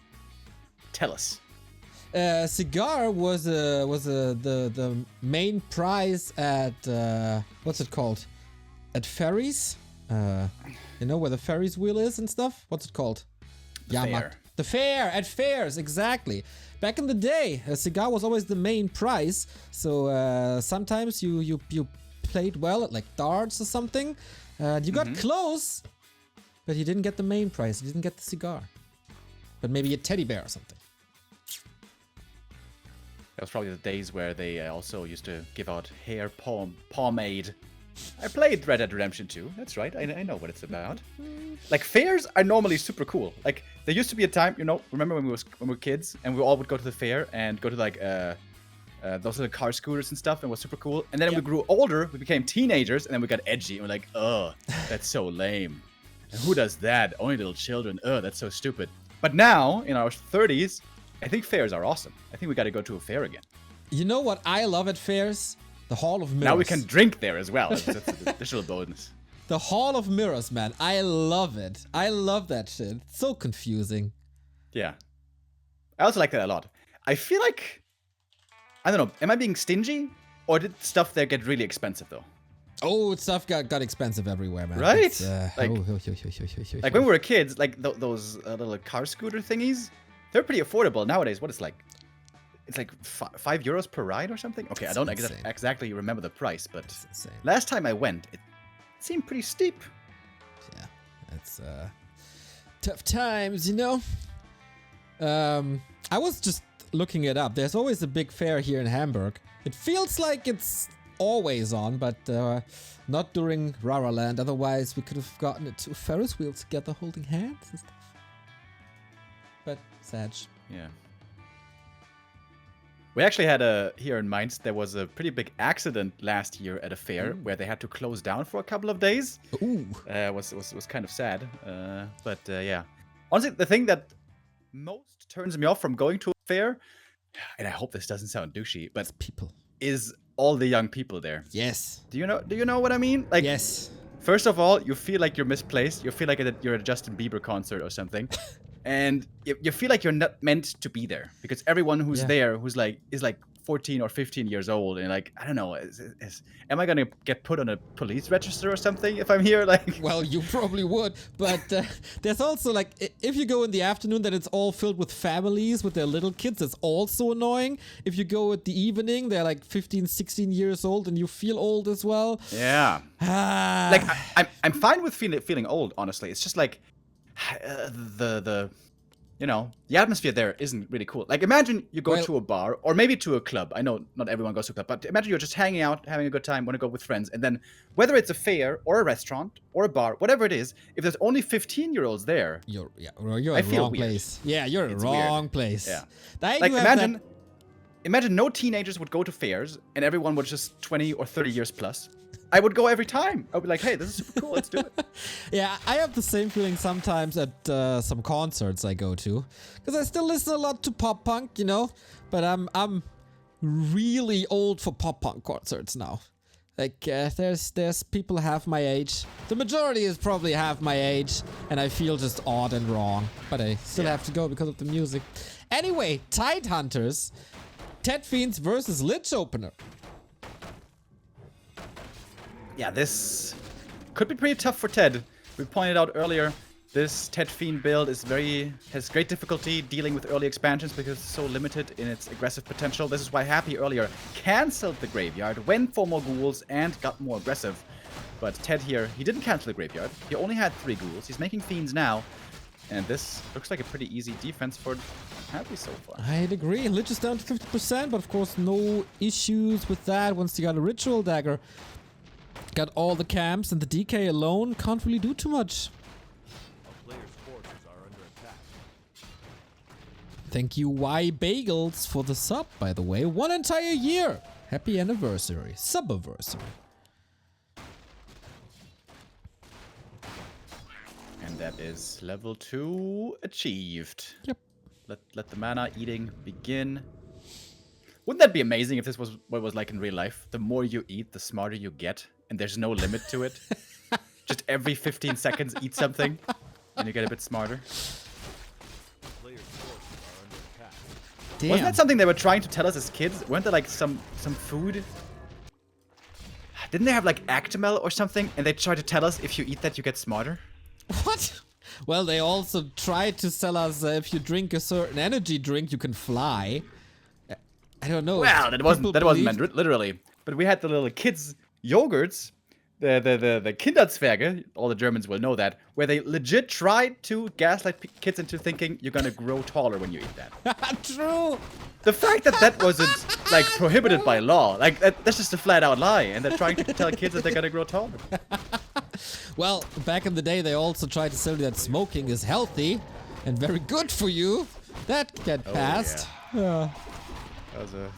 Tell us. Cigar was the main prize at what's it called? At ferries. You know where the Ferris wheel is and stuff. What's it called? Fair. The fair at fairs, exactly. Back in the day, a cigar was always the main prize. So sometimes you played well at like darts or something. You got close, but you didn't get the main prize. You didn't get the cigar, but maybe a teddy bear or something. That was probably the days where they also used to give out hair pomade. I played Red Dead Redemption 2. That's right. I know what it's about. Like, fairs are normally super cool. Like, there used to be a time, you know, remember when we were kids and we all would go to the fair and go to like those little car scooters and stuff, and it was super cool. And then we grew older, we became teenagers, and then we got edgy and we're like, oh, that's so lame. And who does that? Only little children. Oh, that's so stupid. But now, in our 30s, I think fairs are awesome. I think we got to go to a fair again. You know what I love at fairs? The Hall of Mirrors. Now we can drink there as well. That's an additional bonus. The Hall of Mirrors, man. I love it. I love that shit. It's so confusing. Yeah. I also like that a lot. I feel like, I don't know, am I being stingy? Or did stuff there get really expensive, though? Oh, stuff got expensive everywhere, man. Right? Like when we were kids, like those little car scooter thingies, they're pretty affordable nowadays. What is like? It's like €5 per ride or something. Okay, I don't exactly remember the price, but last time I went, it seemed pretty steep. Yeah, it's tough times, you know. I was just looking it up. There's always a big fair here in Hamburg. It feels like it's always on, but not during Rara Land. Otherwise, we could have gotten it to Ferris wheel together, holding hands and stuff. But sad. Yeah. We actually had here in Mainz, there was a pretty big accident last year at a fair where they had to close down for a couple of days. Ooh. Was kind of sad. But yeah. Honestly, the thing that most turns me off from going to a fair, and I hope this doesn't sound douchey, but It's people. is all the young people there. Yes. Do you know what I mean? Like, Yes. first of all, you feel like you're misplaced. You feel like you're at a Justin Bieber concert or something. And you feel like you're not meant to be there because everyone who's there is like 14 or 15 years old, and like, I don't know, am I gonna get put on a police register or something if I'm here? Like, well, you probably would, but there's also like, if you go in the afternoon, then it's all filled with families with their little kids. It's also annoying. If you go at the evening, they're like 15, 16 years old, and you feel old as well. Yeah. Like, I'm fine with feeling old, honestly. It's just like the atmosphere there isn't really cool. Like, imagine you go to a bar or maybe to a club. I know not everyone goes to a club, but imagine you're just hanging out, having a good time, want to go with friends, and then whether it's a fair or a restaurant or a bar, whatever it is, if there's only 15-year-olds there, you're in the wrong place. Yeah, you're in the wrong place. Yeah. Like, imagine no teenagers would go to fairs and everyone was just 20 or 30 years plus. I would go every time. I would be like, hey, this is super cool. Let's do it. Yeah, I have the same feeling sometimes at some concerts I go to. Because I still listen a lot to pop punk, you know? But I'm really old for pop punk concerts now. Like, there's people half my age. The majority is probably half my age. And I feel just odd and wrong. But I still have to go because of the music. Anyway, Tidehunters. TeD Fiends versus Lich Opener. Yeah, this could be pretty tough for TeD. We pointed out earlier, this TeD Fiend build has great difficulty dealing with early expansions because it's so limited in its aggressive potential. This is why Happy earlier cancelled the Graveyard, went for more ghouls, and got more aggressive. But TeD here, he didn't cancel the Graveyard. He only had 3 ghouls. He's making Fiends now. And this looks like a pretty easy defense for Happy so far. I'd agree. Lich is down to 50%, but of course no issues with that once you got a Ritual Dagger. Got all the camps, and the DK alone can't really do too much. A player's forces are under attack. Thank you, Y Bagels, for the sub, by the way. 1 entire year. Happy anniversary. Subiversary. And that is level 2 achieved. Yep. Let the mana eating begin. Wouldn't that be amazing if this was what it was like in real life? The more you eat, the smarter you get, and there's no limit to it. Just every 15 seconds, eat something, and you get a bit smarter. Player's forces are under attack. Damn. Wasn't that something they were trying to tell us as kids? Weren't there like some food? Didn't they have like Actimel or something? And they tried to tell us if you eat that, you get smarter? What? Well, they also tried to sell us if you drink a certain energy drink, you can fly. I don't know. Well, that wasn't meant literally. But we had the little kids yogurts, the Kinderzwerge, all the Germans will know that, where they legit tried to gaslight kids into thinking you're gonna grow taller when you eat that. True. The fact that that wasn't like prohibited by law, like that's just a flat out lie, and they're trying to tell kids that they're gonna grow taller. Well, back in the day, they also tried to sell you that smoking is healthy and very good for you. That got passed. Yeah.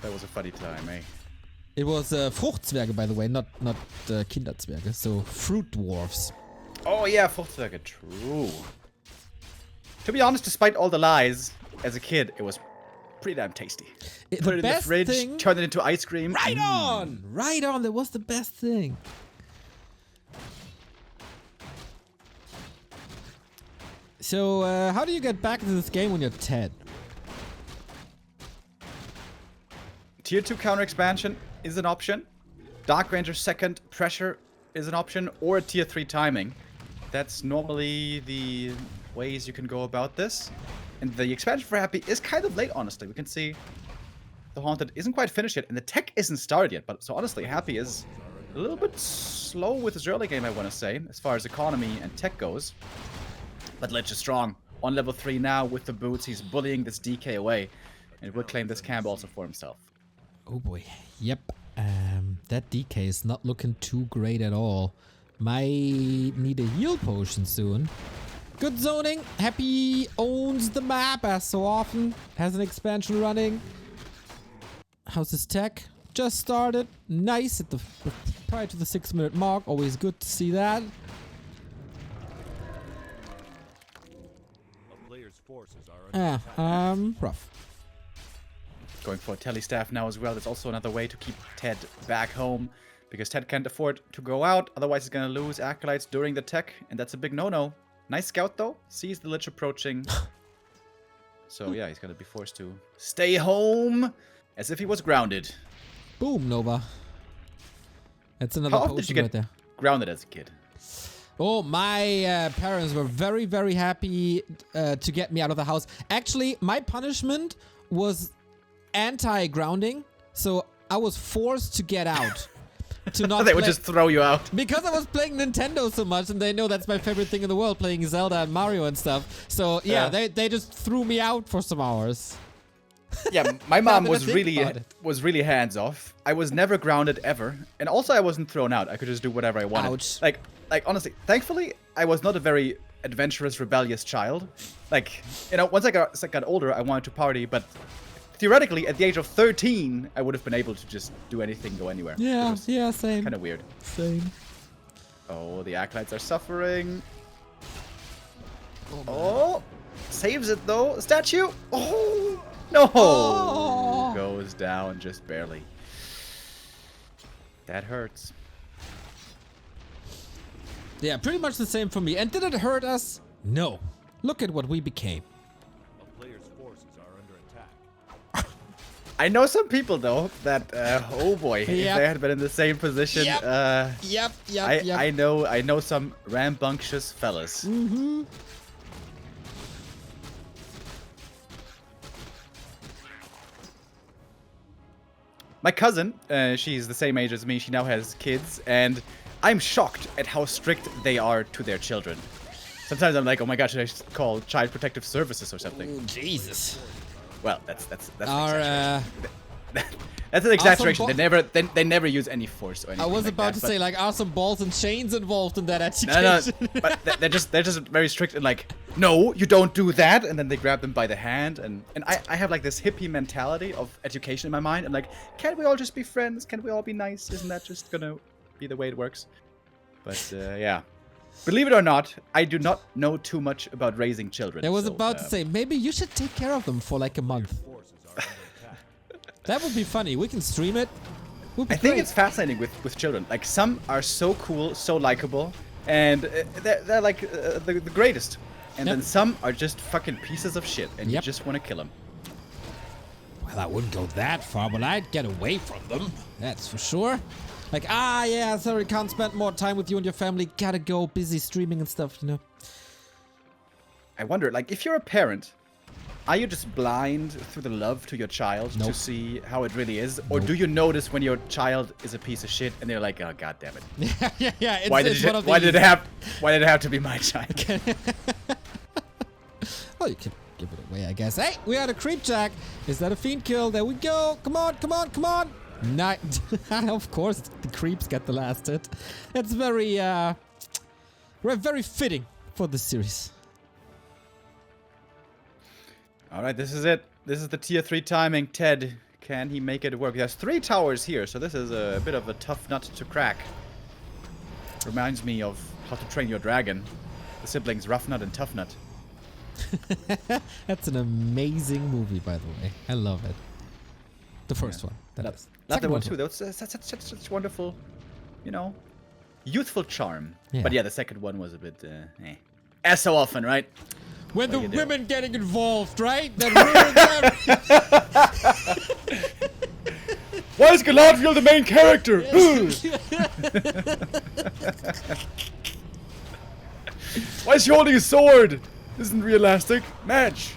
That was a funny time, eh? It was Fruchtzwerge, by the way, not Kinderzwerge, so fruit dwarfs. Oh yeah, Fruchtzwerge, true. To be honest, despite all the lies, as a kid, it was pretty damn tasty. Put it in the fridge, turn it into ice cream. Right on! Right on, that was the best thing. So, how do you get back into this game when you're TeD? Tier 2 counter expansion is an option. Dark Ranger second pressure is an option, or a tier 3 timing. That's normally the ways you can go about this. And the expansion for Happy is kind of late, honestly. We can see the Haunted isn't quite finished yet, and the tech isn't started yet. But so honestly, Happy is a little bit slow with his early game, I want to say, as far as economy and tech goes. But Lich is strong. On level 3 now with the boots, he's bullying this DK away, and will claim this camp also for himself. Oh boy. Yep. That DK is not looking too great at all. Might need a heal potion soon. Good zoning. Happy owns the map as so often. Has an expansion running. How's his tech? Just started. Nice at the prior to the 6-minute mark. Always good to see that. A player's forces are under attack. Rough. Going for telestaff now as well. That's also another way to keep TeD back home. Because TeD can't afford to go out. Otherwise, he's going to lose acolytes during the tech. And that's a big no-no. Nice scout, though. Sees the Lich approaching. So, yeah, he's going to be forced to stay home. As if he was grounded. Boom, Nova. That's another How often did you potion get right there. grounded as a kid? Oh, my parents were very, very happy to get me out of the house. Actually, my punishment was anti-grounding. So I was forced to get out. To not They would just throw you out. Because I was playing Nintendo so much, and they know that's my favorite thing in the world, playing Zelda and Mario and stuff. So yeah, they just threw me out for some hours. Yeah, my mom was think about it. really hands off. I was never grounded ever, and also I wasn't thrown out. I could just do whatever I wanted. Ouch. Like honestly, thankfully, I was not a very adventurous, rebellious child. Like, you know, once I got older, I wanted to party, but theoretically, at the age of 13, I would have been able to just do anything, go anywhere. Yeah, same. Kind of weird. Same. Oh, the acolytes are suffering. Oh, saves it though. Statue. Oh, no. Oh. Goes down just barely. That hurts. Yeah, pretty much the same for me. And did it hurt us? No. Look at what we became. A player's forces are under attack. I know some people though that oh boy, if Yep. they had been in the same position, Yep. Yep. I know some rambunctious fellas. Mm-hmm. My cousin, she's the same age as me. She now has kids, and I'm shocked at how strict they are to their children. Sometimes I'm like, oh my god, should I call Child Protective Services or something? Oh, Jesus. Well, that's an Our, exaggeration. That's an exaggeration. Awesome They never use any force or anything. I was like about that, to say, like, are some balls and chains involved in that education? No, but they're just very strict and like, no, you don't do that, and then they grab them by the hand, and I have like this hippie mentality of education in my mind. I'm like, can't we all just be friends? Can't we all be nice? Isn't that just gonna be the way it works? But yeah, believe it or not, I do not know too much about raising children. I was so, about to say, maybe you should take care of them for like a month. Forces are under attack. That would be funny. We can stream it. Would be I think great. it's fascinating with children. Like, some are so cool, so likable, and they're like the greatest. And Yep. then some are just fucking pieces of shit, and you Yep. just want to kill them. Well, I wouldn't go that far, but I'd get away from them. That's for sure. Like, yeah, sorry, can't spend more time with you and your family. Gotta go, busy streaming and stuff, you know. I wonder, like, if you're a parent, are you just blind through the love to your child Nope. to see how it really is? Or Nope. do you notice when your child is a piece of shit and they're like, oh, god damn it. yeah. It's, Why did it have to be my child? Well, you can give it away, I guess. Hey, we had a creep jack. Is that a fiend kill? There we go. Come on, come on, come on. Of course, the creeps get the last hit. That's very fitting for this series. All right, this is it. This is the tier 3 timing. TeD, can he make it work? There's 3 towers here, so this is a bit of a tough nut to crack. Reminds me of How to Train Your Dragon. The siblings Rough Nut and Tough Nut. That's an amazing movie, by the way. I love it. The first one. That is. Love Second that one too. That's such wonderful, you know, youthful charm. Yeah. But yeah, the second one was a bit, as so often, right? When the What do you do? women getting involved, right? That ruined Why is Galadriel the main character? Why is she holding a sword? Isn't realistic. Match.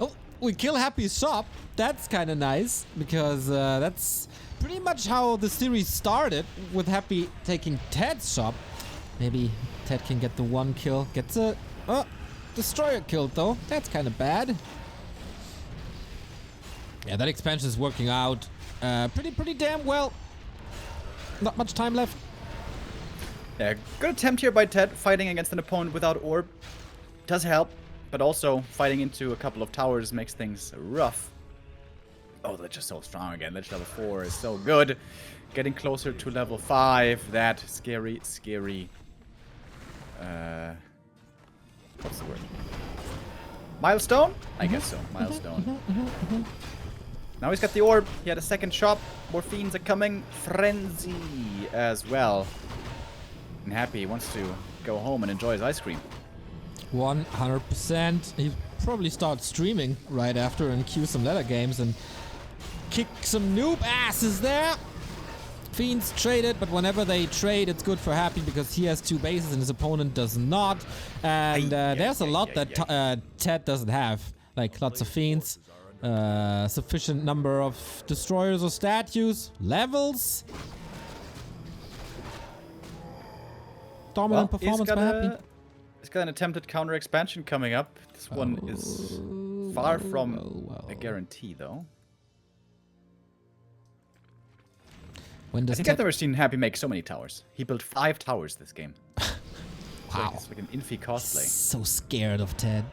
Oh, we kill Happy's shop. That's kind of nice because that's pretty much how the series started, with Happy taking TeD's shop. Maybe TeD can get the 1 kill. Gets a destroyer killed though. That's kind of bad. Yeah, that expansion is working out pretty damn well. Not much time left. Yeah, good attempt here by TeD, fighting against an opponent without orb. Does help, but also fighting into a couple of towers makes things rough. Oh, they're just so strong again. Lich level 4 is so good. Getting closer to level 5. That scary. What's the word? Milestone? I guess so. Milestone. Now he's got the orb. He had a second shop. More fiends are coming. Frenzy as well. And Happy wants to go home and enjoy his ice cream. 100%. He probably start streaming right after and queue some ladder games and kick some noob asses there. Fiends traded, but whenever they trade, it's good for Happy because he has 2 bases and his opponent does not. And there's a lot that TeD doesn't have, like lots of Fiends, sufficient number of destroyers or statues, levels. Dominant performance by Happy. He's got an attempted counter expansion coming up. This one is far from a guarantee, though. When does I think I've never seen Happy make so many towers. He built 5 towers this game. Wow. It's like an Infi cosplay. So scared of TeD.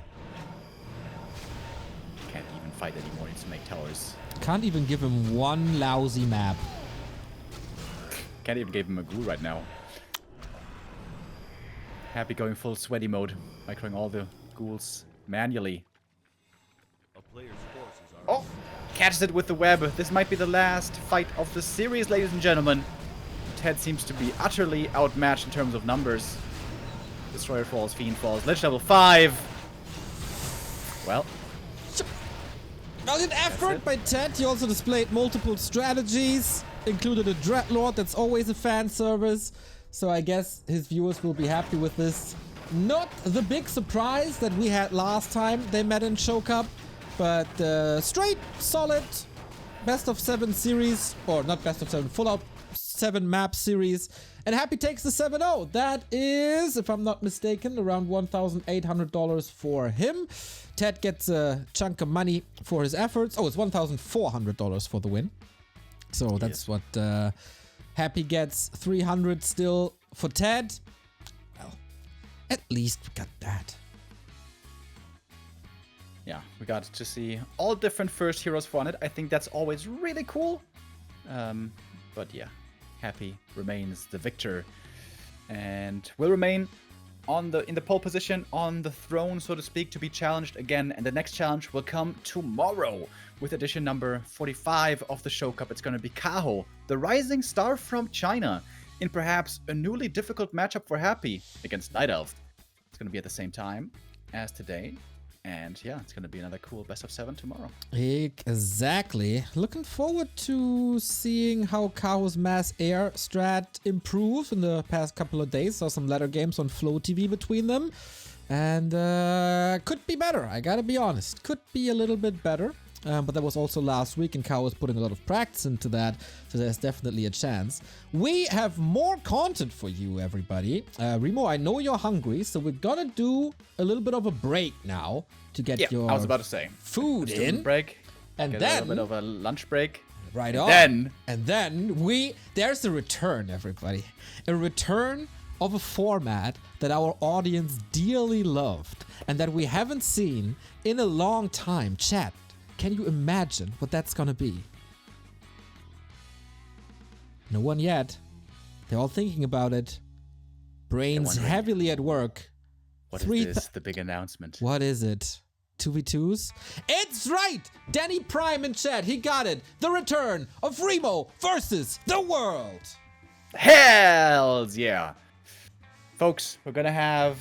Can't even fight anymore. He needs to make towers. Can't even give him one lousy map. Can't even give him a ghoul right now. Happy going full sweaty mode. Microing all the ghouls manually. A player's forces are Oh! Catches it with the web. This might be the last fight of the series, ladies and gentlemen. TeD seems to be utterly outmatched in terms of numbers. Destroyer falls, Fiend falls. Lich level 5. Well. Valiant effort by TeD. He also displayed multiple strategies, included a Dreadlord. That's always a fan service. So I guess his viewers will be happy with this. Not the big surprise that we had last time they met in Show Cup. But straight, solid, best of 7 series, or not best of 7, full out 7 map series. And Happy takes the 7-0. That is, if I'm not mistaken, around $1,800 for him. TeD gets a chunk of money for his efforts. Oh, it's $1,400 for the win. So that's what Happy gets. 300 still for TeD. Well, at least we got that. Yeah, we got to see all different first heroes for it. I think that's always really cool. But yeah, Happy remains the victor and will remain in the pole position on the throne, so to speak, to be challenged again. And the next challenge will come tomorrow with edition number 45 of the Show Cup. It's going to be Kaho, the rising star from China, in perhaps a newly difficult matchup for Happy against Night Elf. It's going to be at the same time as today. And yeah, it's going to be another cool best of 7 tomorrow. Exactly. Looking forward to seeing how Kaho's mass air strat improves in the past couple of days. Saw some ladder games on Flow TV between them. And could be better, I gotta be honest. Could be a little bit better. But that was also last week, and Kao was putting a lot of practice into that, so there's definitely a chance. We have more content for you, everybody. Remo, I know you're hungry, so we're gonna do a little bit of a break now to get your I was about to say food in. Break, and get then a little bit of a lunch break. Right and on. And then there's a return, everybody. A return of a format that our audience dearly loved and that we haven't seen in a long time. Chat, can you imagine what that's gonna be? No one yet. They're all thinking about it. Brains heavily at work. What is this? The big announcement. What is it? 2v2s? It's right! Danny Prime in chat, he got it! The return of Remo versus the world! Hells yeah! Folks, we're gonna have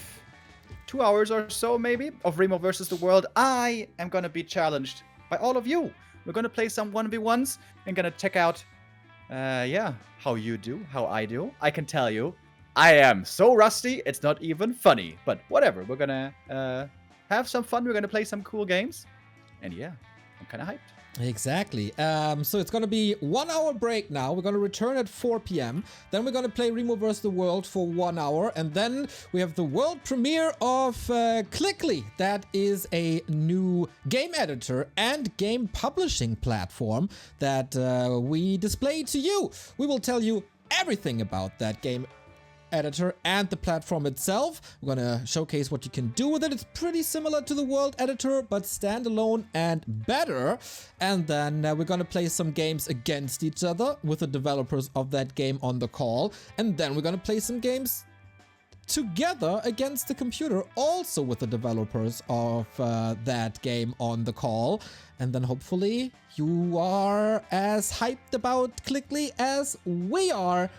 2 hours or so, maybe, of Remo versus the world. I am gonna be challenged by all of you. We're gonna play some 1v1s and gonna check out, how you do, how I do. I can tell you, I am so rusty, it's not even funny. But whatever, we're gonna have some fun. We're gonna play some cool games. And yeah, I'm kind of hyped. Exactly. So it's going to be 1 hour break now. We're going to return at 4 p.m. Then we're going to play Remo vs. the World for 1 hour. And then we have the world premiere of Clickly. That is a new game editor and game publishing platform that we display to you. We will tell you everything about that game editor and the platform itself. We're gonna showcase what you can do with it. It's pretty similar to the world editor, but standalone and better. And then we're gonna play some games against each other with the developers of that game on the call. And then we're gonna play some games together against the computer, also with the developers of that game on the call. And then hopefully you are as hyped about Clickly as we are.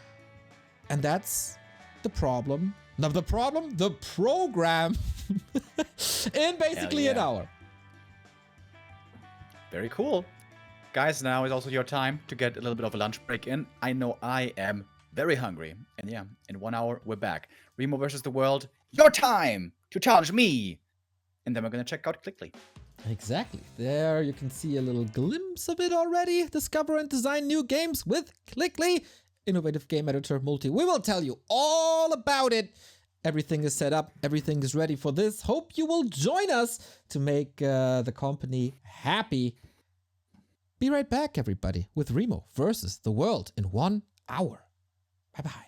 And that's the problem. Not the problem, the program in basically an hour. Very cool. Guys, now is also your time to get a little bit of a lunch break in. I know I am very hungry. And yeah, in 1 hour, we're back. Remo versus the world. Your time to challenge me. And then we're going to check out Clickly. Exactly. There you can see a little glimpse of it already. Discover and design new games with Clickly. Innovative game editor multi. We will tell you all about it. Everything is set up. Everything is ready for this. Hope you will join us to make the company happy. Be right back, everybody, with Remo versus the world in 1 hour. Bye-bye.